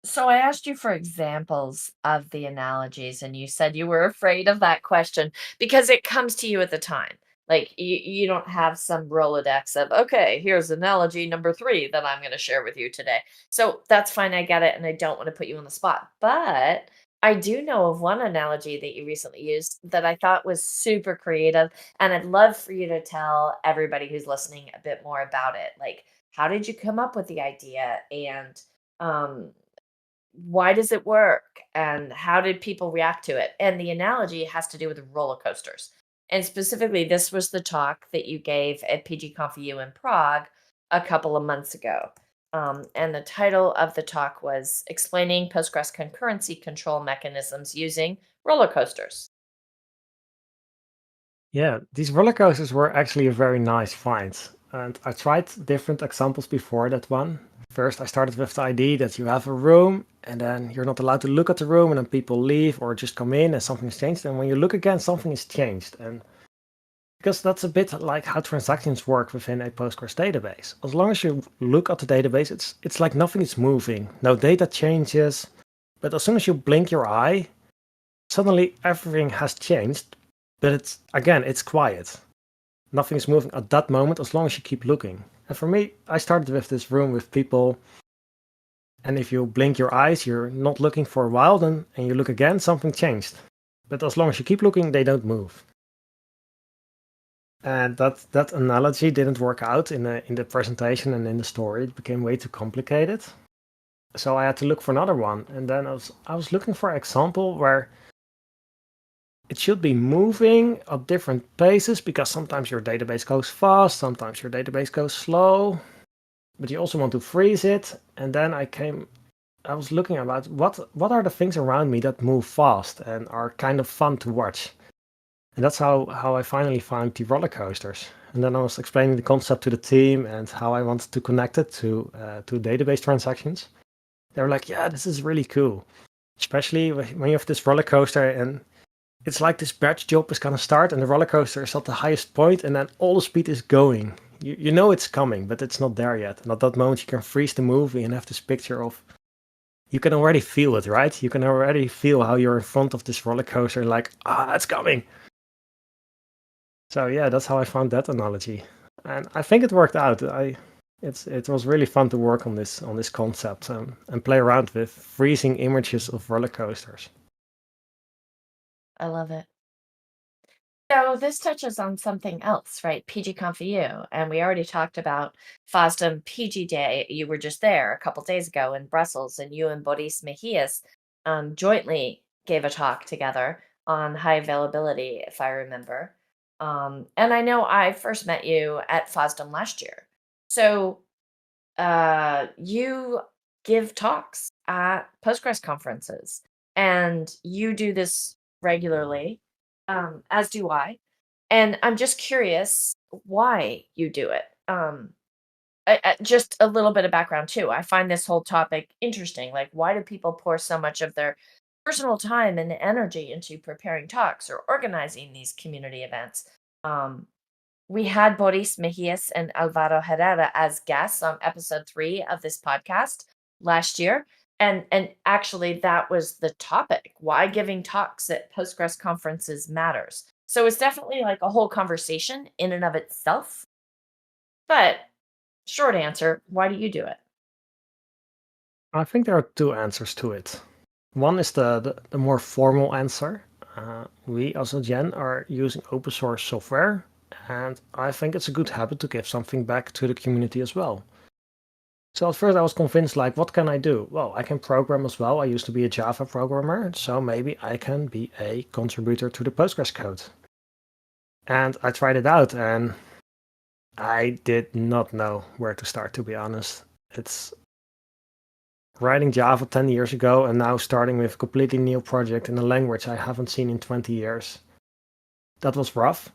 Speaker 1: so I asked you for examples of the analogies, and you said you were afraid of that question because it comes to you at the time. Like you don't have some Rolodex of, okay, here's analogy number 3 that I'm going to share with you today. So that's fine. I get it. And I don't want to put you on the spot. But I do know of one analogy that you recently used that I thought was super creative. And I'd love for you to tell everybody who's listening a bit more about it. Like, how did you come up with the idea? And, um, why does it work and how did people react to it? And the analogy has to do with roller coasters. And specifically, this was the talk that you gave at PGConf in Prague a couple of months ago. And the title of the talk was Explaining Postgres Concurrency Control Mechanisms Using Roller Coasters.
Speaker 3: Yeah, these roller coasters were actually a very nice find. And I tried different examples before that one. First, I started with the idea that you have a room and then you're not allowed to look at the room and then people leave or just come in and something's changed. And when you look again, something is changed. And because that's a bit like how transactions work within a Postgres database. As long as you look at the database, it's like nothing is moving. No data changes. But as soon as you blink your eye, suddenly everything has changed, but it's quiet. Nothing is moving at that moment as long as you keep looking. And for me, I started with this room with people, and if you blink your eyes, you're not looking for a while, then and you look again, something changed. But as long as you keep looking, they don't move. And that analogy didn't work out in the presentation and in the story. It became way too complicated. So I had to look for another one. And then I was looking for an example where it should be moving at different paces because sometimes your database goes fast, sometimes your database goes slow, but you also want to freeze it. And then I was looking about what are the things around me that move fast and are kind of fun to watch. And that's how I finally found the roller coasters. And then I was explaining the concept to the team and how I wanted to connect it to database transactions. They were like, "Yeah, this is really cool, especially when you have this roller coaster and it's like this batch job is gonna start and the roller coaster is at the highest point and then all the speed is going. You know it's coming, but it's not there yet. And at that moment you can freeze the movie and have this picture of you can already feel it, right? You can already feel how you're in front of this roller coaster, like, it's coming. So yeah, that's how I found that analogy. And I think it worked out. It was really fun to work on this concept and play around with freezing images of roller coasters.
Speaker 1: I love it. So this touches on something else, right? PGConf and we already talked about FOSDEM PG Day. You were just there a couple days ago in Brussels, and you and Boris Mejias jointly gave a talk together on high availability, if I remember. And I know I first met you at FOSDEM last year. So you give talks at Postgres conferences, and you do this regularly, as do I. And I'm just curious why you do it. Just a little bit of background too. I find this whole topic interesting. Like, why do people pour so much of their personal time and energy into preparing talks or organizing these community events? Um, we had Boris Mejias and Alvaro Herrera as guests on episode 3 of this podcast last year. And actually that was the topic, why giving talks at Postgres conferences matters. So it's definitely like a whole conversation in and of itself. But short answer, why do you do it?
Speaker 3: I think there are two answers to it. One is the more formal answer. We as a Gen are using open source software, and I think it's a good habit to give something back to the community as well. So at first I was convinced, like, what can I do? Well, I can program as well. I used to be a Java programmer, so maybe I can be a contributor to the Postgres code. And I tried it out, and I did not know where to start, to be honest. It's writing Java 10 years ago and now starting with a completely new project in a language I haven't seen in 20 years. That was rough.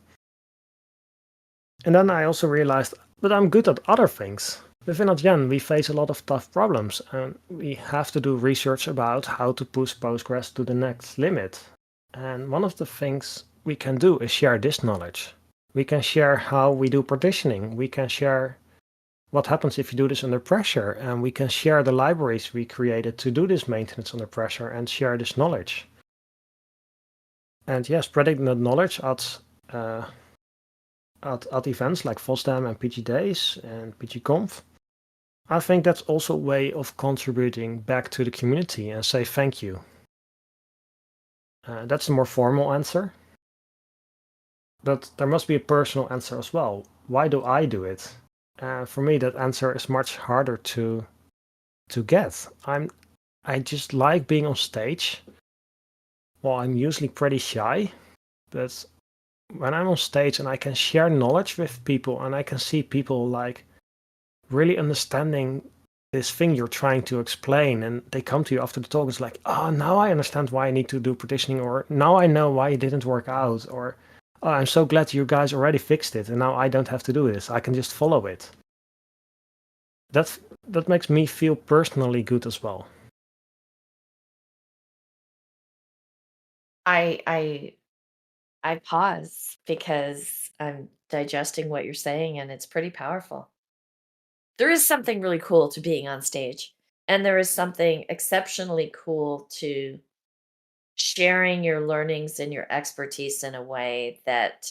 Speaker 3: And then I also realized, but I'm good at other things. Within Adyen, we face a lot of tough problems, and we have to do research about how to push Postgres to the next limit. And one of the things we can do is share this knowledge. We can share how we do partitioning. We can share what happens if you do this under pressure, and we can share the libraries we created to do this maintenance under pressure and share this knowledge. And yeah, spreading the knowledge at events like FOSDEM and PG Days and PGConf, I think that's also a way of contributing back to the community and say thank you. That's a more formal answer. But there must be a personal answer as well. Why do I do it? For me, that answer is much harder to get. I just like being on stage. Well, I'm usually pretty shy, but when I'm on stage and I can share knowledge with people and I can see people like really understanding this thing you're trying to explain, and they come to you after the talk, it's like, oh, now I understand why I need to do partitioning, or now I know why it didn't work out, or oh, I'm so glad you guys already fixed it and now I don't have to do this. I can just follow it. That makes me feel personally good as well.
Speaker 1: I pause because I'm digesting what you're saying, and it's pretty powerful. There is something really cool to being on stage, and there is something exceptionally cool to sharing your learnings and your expertise in a way that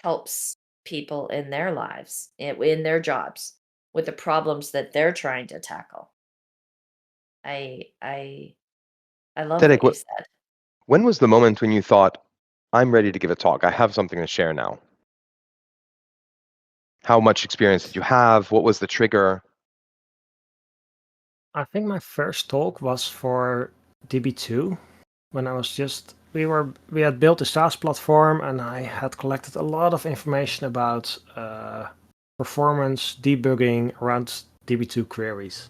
Speaker 1: helps people in their lives, in their jobs, with the problems that they're trying to tackle. I love
Speaker 2: Derek,
Speaker 1: what you said.
Speaker 2: when was the moment when you thought, I'm ready to give a talk? I have something to share now. How much experience did you have? What was the trigger?
Speaker 3: I think my first talk was for DB2 when I was just we had built a SaaS platform and I had collected a lot of information about performance debugging around DB2 queries.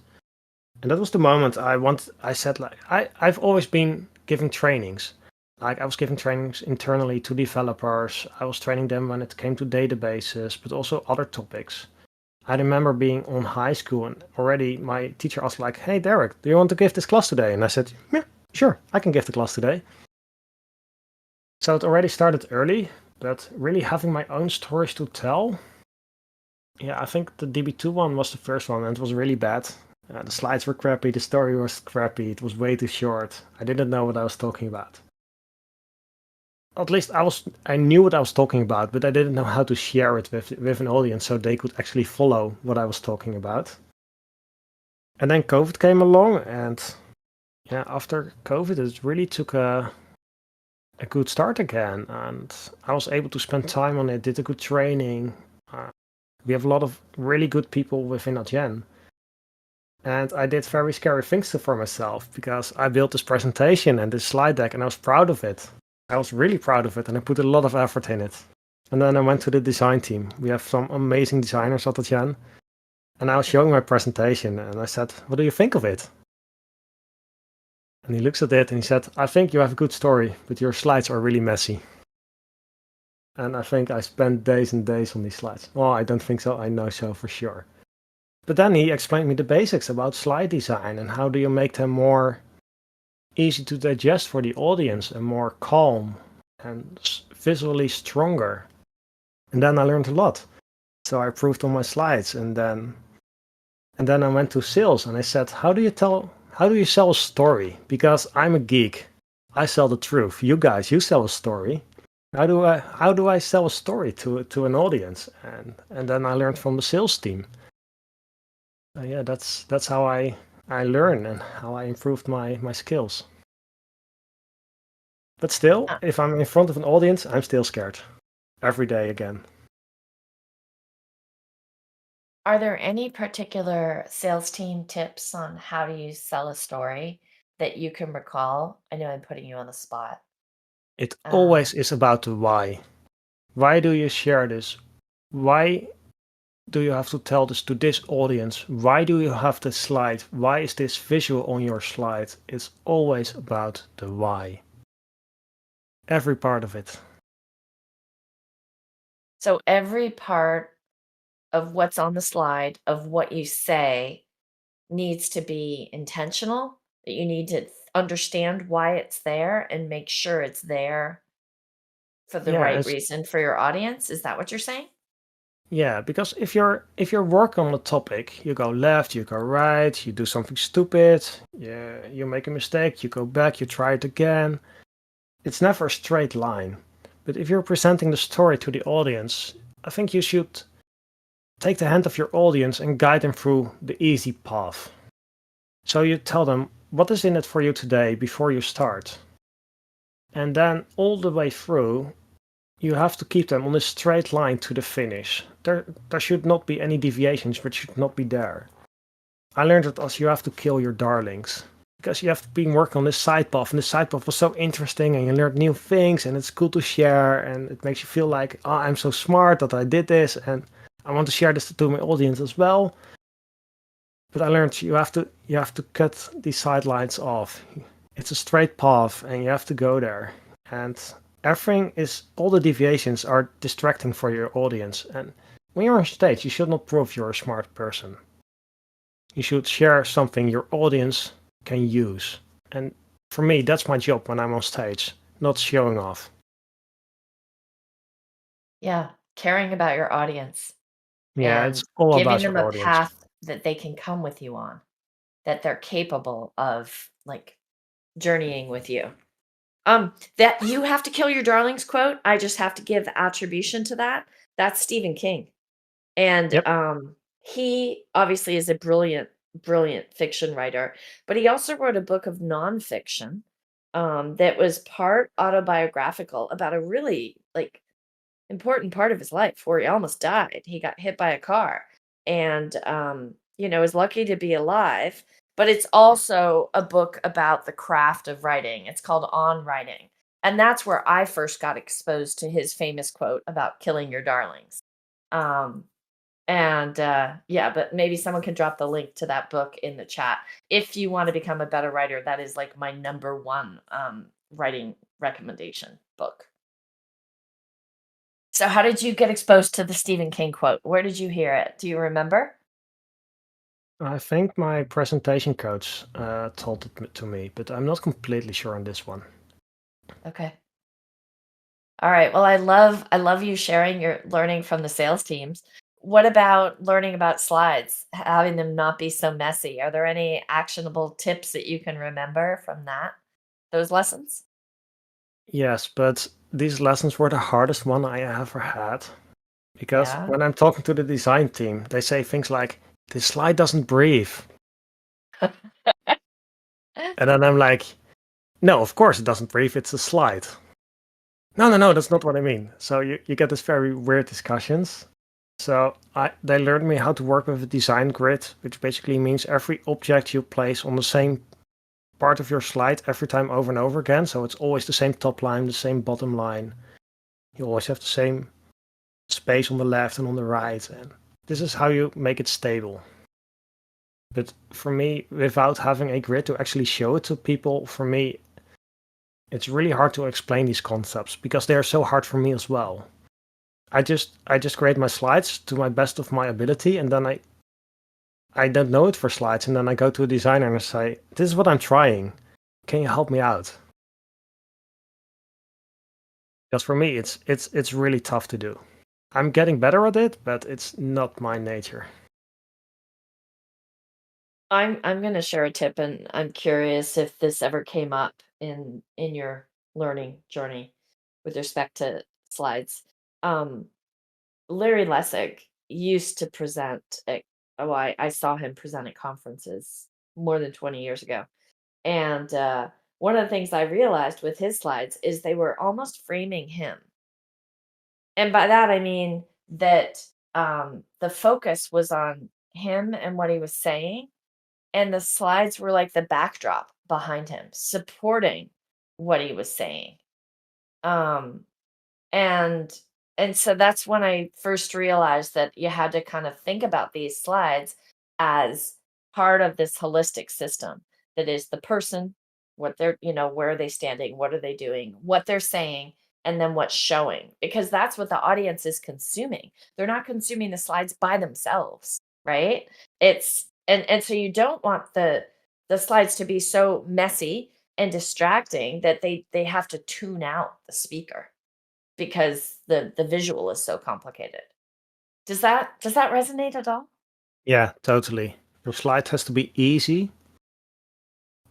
Speaker 3: And that was the moment I said, like, I've always been giving trainings. Like, I was giving trainings internally to developers. I was training them when it came to databases, but also other topics. I remember being on high school and already my teacher asked, like, hey, Derek, do you want to give this class today? And I said, yeah, sure, I can give the class today. So it already started early, but really having my own stories to tell. Yeah, I think the DB2 one was the first one, and it was really bad. The slides were crappy, the story was crappy, it was way too short. I didn't know what I was talking about. At least I knew what I was talking about, but I didn't know how to share it with an audience so they could actually follow what I was talking about. And then COVID came along, and yeah, after COVID, it really took a good start again, and I was able to spend time on it, did a good training. We have a lot of really good people within Adyen. And I did very scary things for myself because I built this presentation and this slide deck and I was proud of it. I was really proud of it and I put a lot of effort in it. And then I went to the design team. We have some amazing designers at Adyen. And I was showing my presentation and I said, what do you think of it? And he looks at it and he said, I think you have a good story, but your slides are really messy. And I think I spent days and days on these slides. Well, I don't think so. I know so for sure. But then he explained me the basics about slide design and how do you make them more easy to digest for the audience and more calm and visually stronger. And then I learned a lot. So I improved on my slides, and then I went to sales and I said, how do you sell a story? Because I'm a geek. I sell the truth. You guys, you sell a story. How do I sell a story to an audience? And then I learned from the sales team. Yeah, that's how I learn and how I improved my skills. But still, if I'm in front of an audience, I'm still scared. Every day again.
Speaker 1: Are there any particular sales team tips on how do you sell a story that you can recall? I know I'm putting you on the spot.
Speaker 3: It always is about the why. Why do you share this? Why do you have to tell this to this audience? Why do you have this slide? Why is this visual on your slide? It's always about the why. Every part of it.
Speaker 1: So every part of what's on the slide, of what you say, needs to be intentional, that you need to understand why it's there and make sure it's there for the
Speaker 3: Yeah,
Speaker 1: right
Speaker 3: it's
Speaker 1: reason for your audience. Is that what you're saying?
Speaker 3: yeah, because if you're working on a topic, you go left, you go right, you do something stupid, yeah, you make a mistake, you go back, you try it again. It's never a straight line. But if you're presenting the story to the audience, I think you should take the hand of your audience and guide them through the easy path. So you tell them what is in it for you today before you start. And then all the way through, you have to keep them on a straight line to the finish. There should not be any deviations, which should not be there. I learned that also you have to kill your darlings. Because you have been working on this side path, and the side path was so interesting, and you learned new things, and it's cool to share, and it makes you feel like, oh, I'm so smart that I did this, and I want to share this to my audience as well. But I learned you have to cut these sidelines off. It's a straight path, and you have to go there. And all the deviations are distracting for your audience. And when you're on stage, you should not prove you're a smart person. You should share something your audience can use. And for me, that's my job when I'm on stage, not showing off.
Speaker 1: Yeah, caring about your audience
Speaker 3: Yeah, it's
Speaker 1: and
Speaker 3: all
Speaker 1: giving
Speaker 3: about
Speaker 1: them
Speaker 3: your
Speaker 1: a
Speaker 3: audience.
Speaker 1: path that they can come with you on, that they're capable of like journeying with you. That "you have to kill your darlings" quote, I just have to give attribution to that. That's Stephen King. And
Speaker 3: Yep.
Speaker 1: he obviously is a brilliant, brilliant fiction writer, but he also wrote a book of nonfiction that was part autobiographical about a really like important part of his life where he almost died. He got hit by a car and is lucky to be alive. But it's also a book about the craft of writing. It's called On Writing. And that's where I first got exposed to his famous quote about killing your darlings. Um, yeah, but maybe someone can drop the link to that book in the chat. If you want to become a better writer, that is like my number one writing recommendation book. So how did you get exposed to the Stephen King quote? Where did you hear it? Do you remember?
Speaker 3: I think my presentation coach told it to me, but I'm not completely sure on this one.
Speaker 1: Okay. All right. Well, I love you sharing your learning from the sales teams. What about learning about slides, having them not be so messy? Are there any actionable tips that you can remember from those lessons?
Speaker 3: Yes, but these lessons were the hardest one I ever had. Because
Speaker 1: Yeah.
Speaker 3: when I'm talking to the design team, they say things like, this slide doesn't breathe. And then I'm like, no, of course it doesn't breathe, it's a slide. No, that's not what I mean. So you get this very weird discussions. So they learned me how to work with a design grid, which basically means every object you place on the same part of your slide every time over and over again. So it's always the same top line, the same bottom line. You always have the same space on the left and on the right. And this is how you make it stable. But for me, without having a grid to actually show it to people, for me, it's really hard to explain these concepts because they are so hard for me as well. I just create my slides to my best of my ability, and then I don't know it for slides, and then I go to a designer and I say, "This is what I'm trying. Can you help me out?" Because for me, it's really tough to do. I'm getting better at it, but it's not my nature.
Speaker 1: I'm gonna share a tip, and I'm curious if this ever came up in your learning journey with respect to slides. Um, Larry Lessig used to present at oh, I saw him present at conferences more than 20 years ago. And one of the things I realized with his slides is they were almost framing him. And by that I mean that the focus was on him and what he was saying, and the slides were like the backdrop behind him, supporting what he was saying. Um, and And so that's when I first realized that you had to kind of think about these slides as part of this holistic system that is the person, what they're, where are they standing, what are they doing, what they're saying, and then what's showing, because that's what the audience is consuming. They're not consuming the slides by themselves, right? And so you don't want the slides to be so messy and distracting that they have to tune out the speaker because the visual is so complicated. Does that resonate at all?
Speaker 3: Yeah, totally. Your slide has to be easy,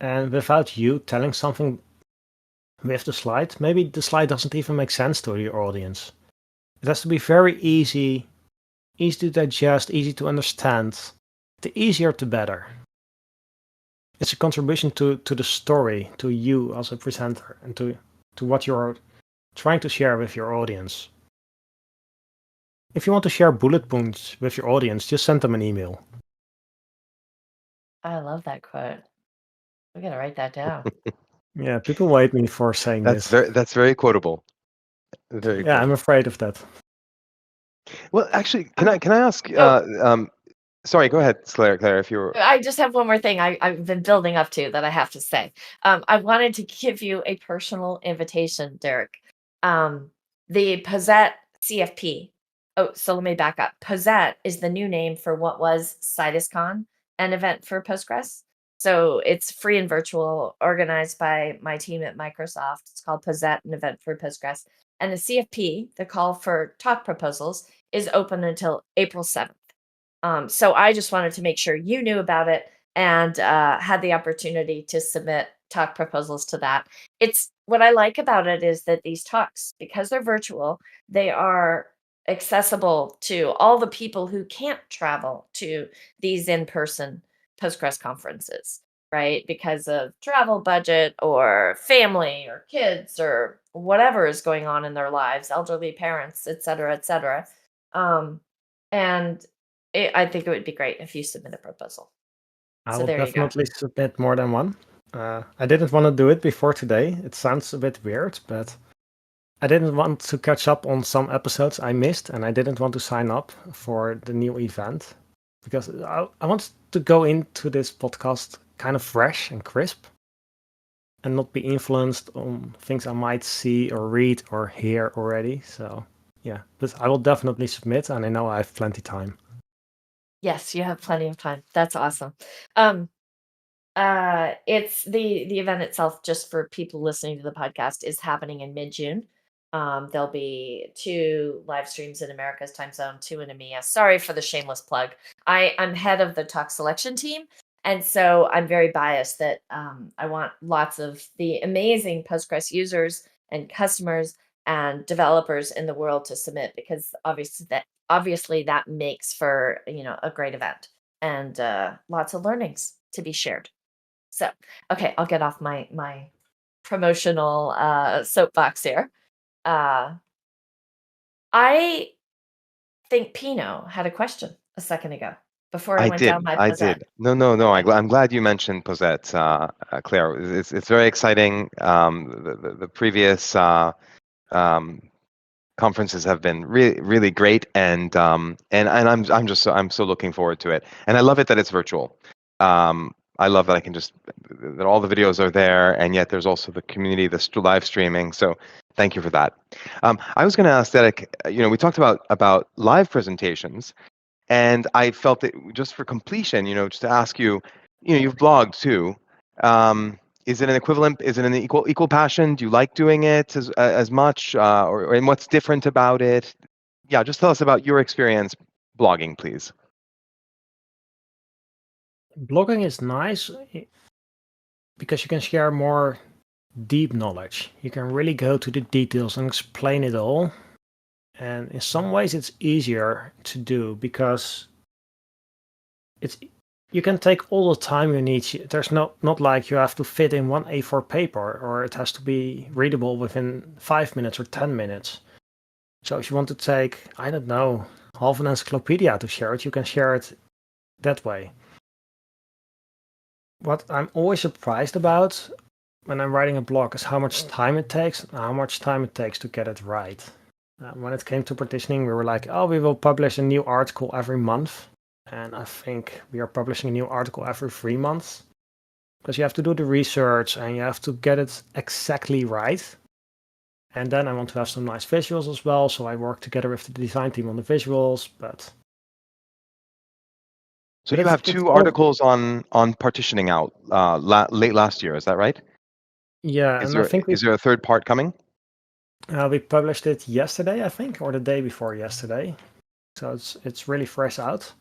Speaker 3: and without you telling something with the slide, maybe the slide doesn't even make sense to your audience. It has to be very easy to digest, easy to understand. The easier, the better. It's a contribution to the story, to you as a presenter, and to what you're trying to share with your audience. If you want to share bullet points with your audience, just send them an email.
Speaker 1: I love that quote. We're gonna write that down.
Speaker 3: Yeah, people hate me for saying
Speaker 2: That's
Speaker 3: this.
Speaker 2: that's very quotable. Very
Speaker 3: Yeah, I'm
Speaker 2: quotable.
Speaker 3: afraid of that.
Speaker 2: Well, actually, can I ask?
Speaker 1: Oh,
Speaker 2: Sorry, go ahead, Claire. If you're
Speaker 1: I just have one more thing I've been building up to that I have to say. I wanted to give you a personal invitation, Derek. The Posette CFP. Oh, so let me back up. Posette is the new name for what was CitusCon, an event for Postgres. So it's free and virtual, organized by my team at Microsoft. It's called Posette, an event for Postgres. And the CFP, the call for talk proposals, is open until April 7th. So I just wanted to make sure you knew about it and had the opportunity to submit talk proposals to that. It's what I like about it is that these talks, because they're virtual, they are accessible to all the people who can't travel to these in-person Postgres conferences, right? Because of travel budget or family or kids or whatever is going on in their lives, elderly parents, et cetera, et cetera. And I think it would be great if you submit a proposal.
Speaker 3: I
Speaker 1: So
Speaker 3: will
Speaker 1: there you go.
Speaker 3: definitely submit more than one. I didn't want to do it before today. It sounds a bit weird, but I didn't want to catch up on some episodes I missed, and I didn't want to sign up for the new event because I want to go into this podcast kind of fresh and crisp and not be influenced on things I might see or read or hear already. So yeah, but I will definitely submit, and I know I have plenty time.
Speaker 1: Yes, you have plenty of time. That's awesome. It's the event itself, just for people listening to the podcast, is happening in mid-June. There'll be 2 live streams in America's time zone, 2 in EMEA. Sorry for the shameless plug. I'm head of the talk selection team, and so I'm very biased that I want lots of the amazing Postgres users and customers and developers in the world to submit, because obviously that makes for a great event and lots of learnings to be shared. So, okay, I'll get off my promotional soapbox here. Uh, I think Pino had a question a second ago before I went down my
Speaker 2: I
Speaker 1: Posette.
Speaker 2: did. No.
Speaker 1: Okay.
Speaker 2: I'm glad you mentioned Posette, Claire. It's very exciting. The previous conferences have been really great, and I'm so looking forward to it. And I love it that it's virtual. I love that I can that all the videos are there, and yet there's also the community, live streaming. So thank you for that. I was going to ask Derek. We talked about live presentations, and I felt that just for completion, just to ask you, you've blogged too. Is it an equivalent? Is it an equal passion? Do you like doing it as much, and what's different about it? Yeah, just tell us about your experience blogging, please.
Speaker 3: Blogging is nice because you can share more deep knowledge. You can really go to the details and explain it all. And in some ways it's easier to do because you can take all the time you need. There's not like you have to fit in one A4 paper, or it has to be readable within 5 minutes or 10 minutes. So if you want to take, I don't know, half an encyclopedia to share it, you can share it that way. What I'm always surprised about when I'm writing a blog is how much time it takes and how much time it takes to get it right. When it came to partitioning, we were like, oh, we will publish a new article every month. And I think we are publishing a new article every 3 months. Because you have to do the research and you have to get it exactly right. And then I want to have some nice visuals as well. So I work together with the design team on the visuals. But
Speaker 2: So
Speaker 3: But
Speaker 2: you have
Speaker 3: it's
Speaker 2: two
Speaker 3: all,
Speaker 2: articles on partitioning out late last year. Is that right?
Speaker 3: yeah,
Speaker 2: Is
Speaker 3: and I
Speaker 2: there
Speaker 3: think
Speaker 2: is there a third part coming?
Speaker 3: we published it yesterday, I think, or the day before yesterday. So it's really fresh out.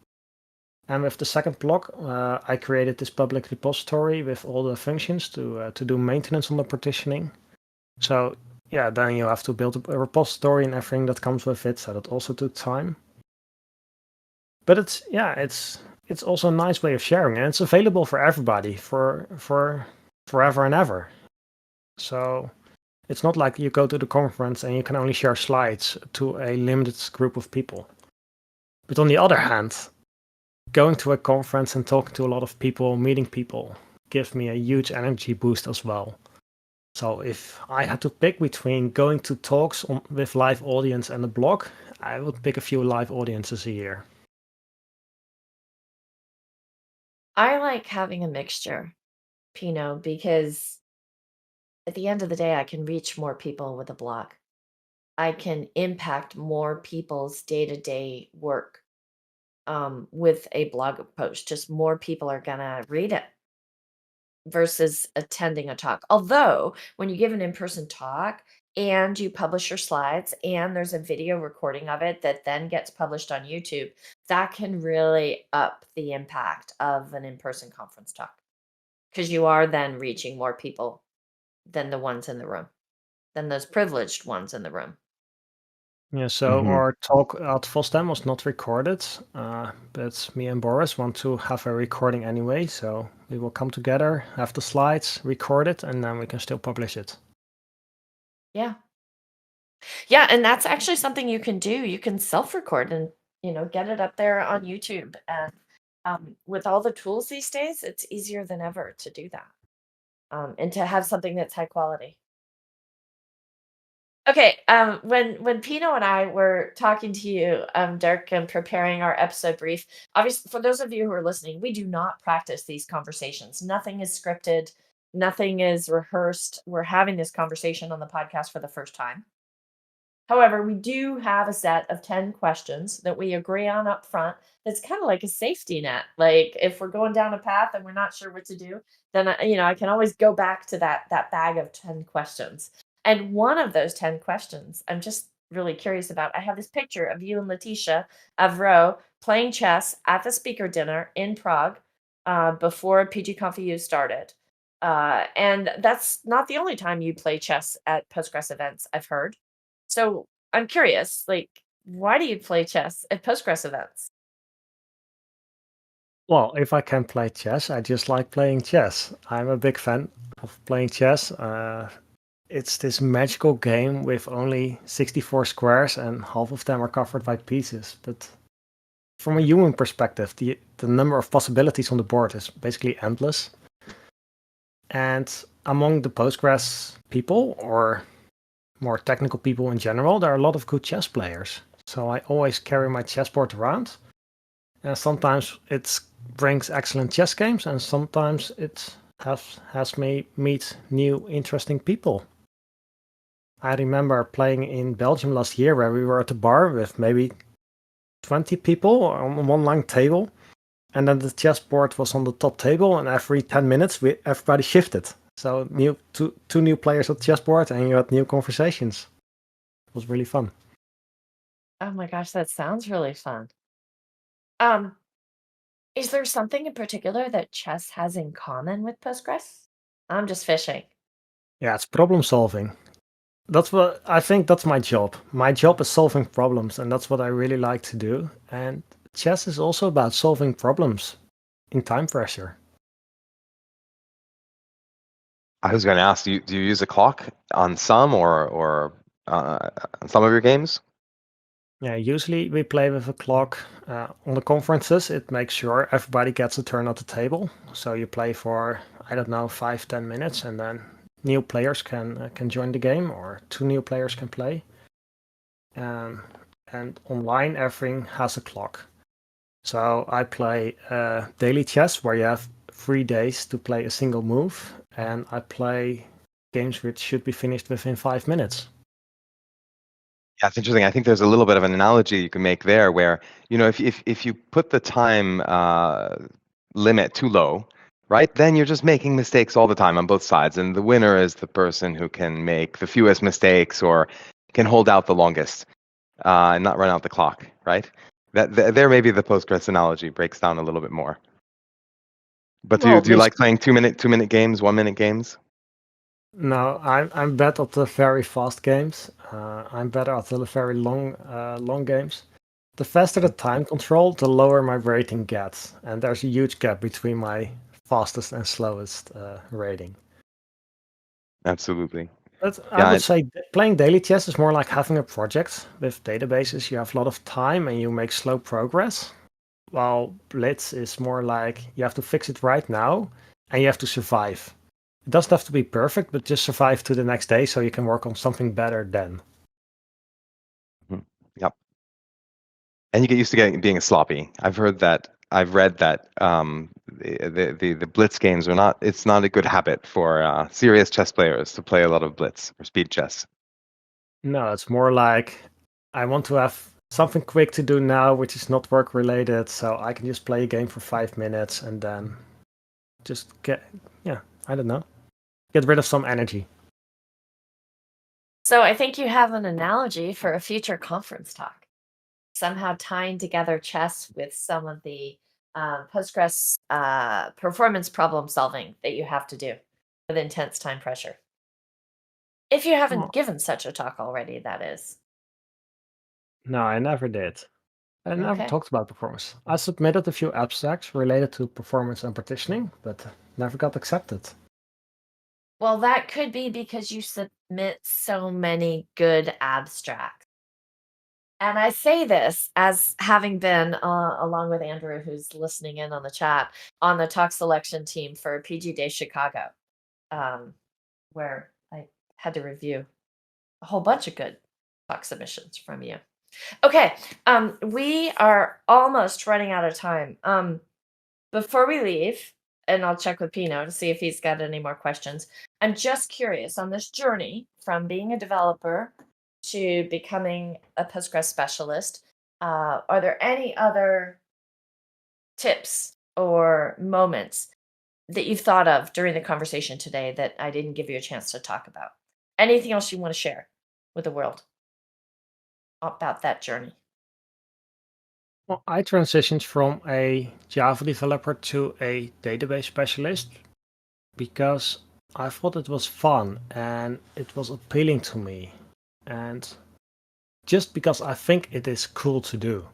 Speaker 3: And with the second block, I created this public repository with all the functions to do maintenance on the partitioning. So yeah, then you have to build a repository and everything that comes with it. So that also took time. But it's also a nice way of sharing, and it's available for everybody for forever and ever. So it's not like you go to the conference and you can only share slides to a limited group of people. But on the other hand, going to a conference and talking to a lot of people, meeting people, gives me a huge energy boost as well. So if I had to pick between going to talks with live audience and a blog, I would pick a few live audiences a year.
Speaker 1: I like having a mixture, Pino, because at the end of the day, I can reach more people with a blog. I can impact more people's day-to-day work with a blog post. Just more people are gonna read it versus attending a talk. Although, when you give an in-person talk and you publish your slides and there's a video recording of it that then gets published on YouTube, that can really up the impact of an in-person conference talk because you are then reaching more people than the ones in the room, than those privileged ones in the room.
Speaker 3: Yeah, so
Speaker 2: Mhm.
Speaker 3: our talk at FOSDEM was not recorded, but me and Boris want to have a recording anyway, so we will come together, have the slides, record it, and then we can still publish it.
Speaker 1: Yeah. Yeah, and that's actually something you can do. You can self-record and, get it up there on YouTube. And with all the tools these days, it's easier than ever to do that. And to have something that's high quality. Okay, when Pino and I were talking to you, Dirk, and preparing our episode brief, obviously, for those of you who are listening, we do not practice these conversations. Nothing is scripted, nothing is rehearsed. We're having this conversation on the podcast for the first time. However, we do have a set of 10 questions that we agree on up front. That's kind of like a safety net. Like if we're going down a path and we're not sure what to do, then I can always go back to that bag of 10 questions. And one of those 10 questions, I'm just really curious about. I have this picture of you and Letitia Avro playing chess at the speaker dinner in Prague before PGConf started. And that's not the only time you play chess at Postgres events, I've heard. So I'm curious, like, why do you play chess at Postgres events?
Speaker 3: Well, if I can play chess, I just like playing chess. I'm a big fan of playing chess. It's this magical game with only 64 squares and half of them are covered by pieces. But from a human perspective, the number of possibilities on the board is basically endless. And among the Postgres people, or more technical people in general, there are a lot of good chess players. So I always carry my chessboard around. And sometimes it brings excellent chess games, and sometimes it has me meet new interesting people. I remember playing in Belgium last year where we were at a bar with maybe 20 people on one long table. And then the chessboard was on the top table, and every 10 minutes, everybody shifted. So two new players at chessboard, and you had new conversations. It was really fun.
Speaker 1: Oh my gosh, that sounds really fun. Um, is there something in particular that chess has in common with Postgres? I'm just fishing.
Speaker 3: Yeah, it's problem solving. That's what I think. That's my job. My job is solving problems, and that's what I really like to do. And chess is also about solving problems in time pressure.
Speaker 2: I was going to ask, do you use a clock on some or on some of your games?
Speaker 3: Yeah, usually we play with a clock. On the conferences, it makes sure everybody gets a turn at the table. So you play for, I don't know, 5-10 minutes, and then new players can join the game, or two new players can play. And online, everything has a clock. So I play daily chess, where you have 3 days to play a single move, and I play games which should be finished within 5 minutes.
Speaker 2: Yeah, it's interesting. I think there's a little bit of an analogy you can make there where, if you put the time limit too low, right, then you're just making mistakes all the time on both sides. And the winner is the person who can make the fewest mistakes or can hold out the longest and not run out the clock, right? There maybe the Postgres analogy breaks down a little bit more. But
Speaker 3: Well,
Speaker 2: do you like playing 2-minute games, 1-minute games?
Speaker 3: No, I'm bad at the very fast games. I'm better at the very long games. The faster the time control, the lower my rating gets, and there's a huge gap between my fastest and slowest rating.
Speaker 2: Absolutely.
Speaker 3: But
Speaker 2: Yeah,
Speaker 3: I would say playing daily chess is more like having a project with databases. You have a lot of time and you make slow progress. While Blitz is more like you have to fix it right now and you have to survive. It doesn't have to be perfect, but just survive to the next day so you can work on something better then.
Speaker 2: Yep. And you get used to being sloppy. I've read that the blitz games are not. It's not a good habit for serious chess players to play a lot of blitz or speed chess.
Speaker 3: No, it's more like I want to have something quick to do now, which is not work related, so I can just play a game for 5 minutes and then just I don't know, get rid of some energy.
Speaker 1: So I think you have an analogy for a future conference talk, somehow tying together chess with some of the Postgres performance problem solving that you have to do with intense time pressure. If you haven't
Speaker 3: Oh,
Speaker 1: given such a talk already, that is.
Speaker 3: no, I never did. I never
Speaker 1: Okay.
Speaker 3: talked about performance. I submitted a few abstracts related to performance and partitioning, but never got accepted.
Speaker 1: Well, that could be because you submit so many good abstracts. And I say this as having been, along with Andrew, who's listening in on the chat, on the talk selection team for PG Day Chicago, where I had to review a whole bunch of good talk submissions from you. Okay, we are almost running out of time. Before we leave, and I'll check with Pino to see if he's got any more questions. I'm just curious on this journey from being a developer to becoming a Postgres specialist. Are there any other tips or moments that you've thought of during the conversation today that I didn't give you a chance to talk about? Anything else you want to share with the world about that journey?
Speaker 3: Well, I transitioned from a Java developer to a database specialist because I thought it was fun and it was appealing to me. And just because I think it is cool to do.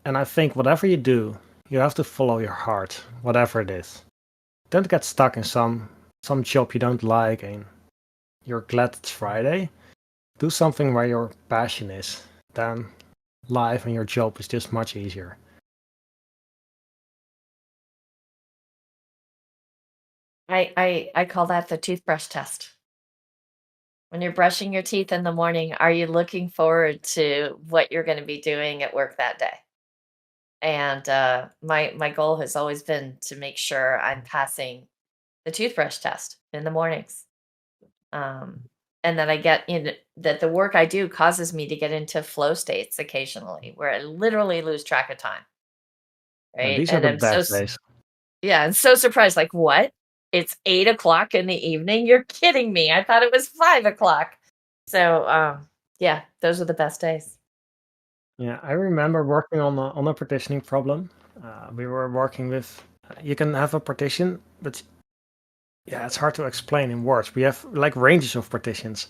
Speaker 3: And I think whatever you do, you have to follow your heart, whatever it is. Don't get stuck in some job you don't like and you're glad it's Friday. Do something where your passion is. Then life and your job is just much easier.
Speaker 1: I call that the toothbrush test. When you're brushing your teeth in the morning, are you looking forward to what you're going to be doing at work that day? And my goal has always been to make sure I'm passing the toothbrush test in the mornings, and that I get in that the work I do causes me to get into flow states occasionally, where I literally lose track of time,
Speaker 3: And
Speaker 1: right?
Speaker 3: these are
Speaker 1: And
Speaker 3: the
Speaker 1: I'm so
Speaker 3: best days.
Speaker 1: yeah, I'm so surprised. Like, what? It's 8 o'clock in the evening? You're kidding me! I thought it was 5 o'clock. So, yeah, those are the best days.
Speaker 3: Yeah, I remember working on a partitioning problem. We were working with, you can have a partition, but yeah, it's hard to explain in words. We have like ranges of partitions.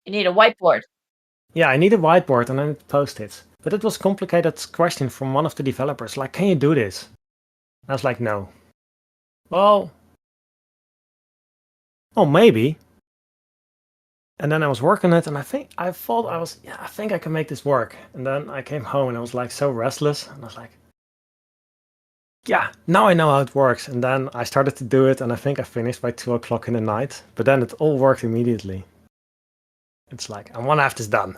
Speaker 1: You need a whiteboard.
Speaker 3: Yeah, I need a whiteboard and I need post-its. But it was a complicated question from one of the developers, like, can you do this? I was like, no. Well, oh, maybe. And then I was working on it and I think I can make this work. And then I came home and I was like so restless. And I was like, yeah, now I know how it works. And then I started to do it and I think I finished by 2 o'clock in the night. But then it all worked immediately. It's like, I want to have this done.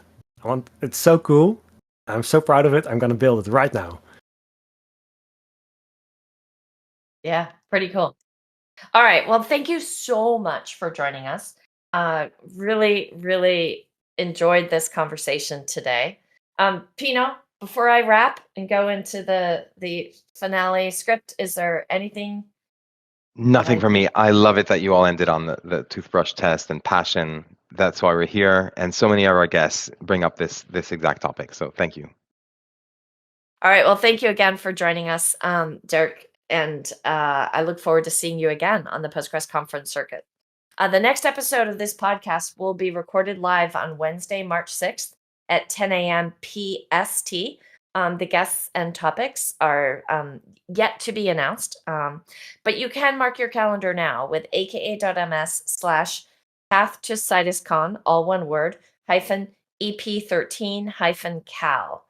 Speaker 3: It's so cool. I'm so proud of it. I'm going to build it right now.
Speaker 1: Yeah, pretty cool. All right. Well, thank you so much for joining us. Really, really enjoyed this conversation today. Pino, before I wrap and go into the finale script, is there anything?
Speaker 2: Nothing for me. I love it that you all ended on the toothbrush test and passion. That's why we're here. And so many of our guests bring up this exact topic. So thank you.
Speaker 1: All right. Well, thank you again for joining us, Dirk. And I look forward to seeing you again on the Postgres conference circuit. The next episode of this podcast will be recorded live on Wednesday, March 6th at 10 a.m. PST. The guests and topics are yet to be announced, but you can mark your calendar now with aka.ms/path to CitusCon, all one word, -EP13-cal.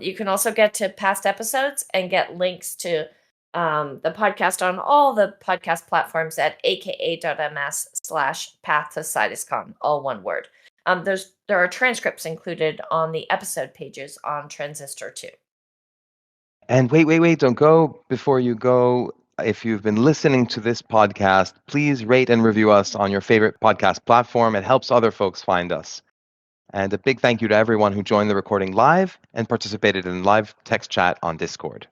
Speaker 1: You can also get to past episodes and get links to the podcast on all the podcast platforms at aka.ms/path to CitusCon, all one word. There are transcripts included on the episode pages on Transistor 2.
Speaker 2: And wait, don't go. Before you go, if you've been listening to this podcast, please rate and review us on your favorite podcast platform. It helps other folks find us. And a big thank you to everyone who joined the recording live and participated in live text chat on Discord.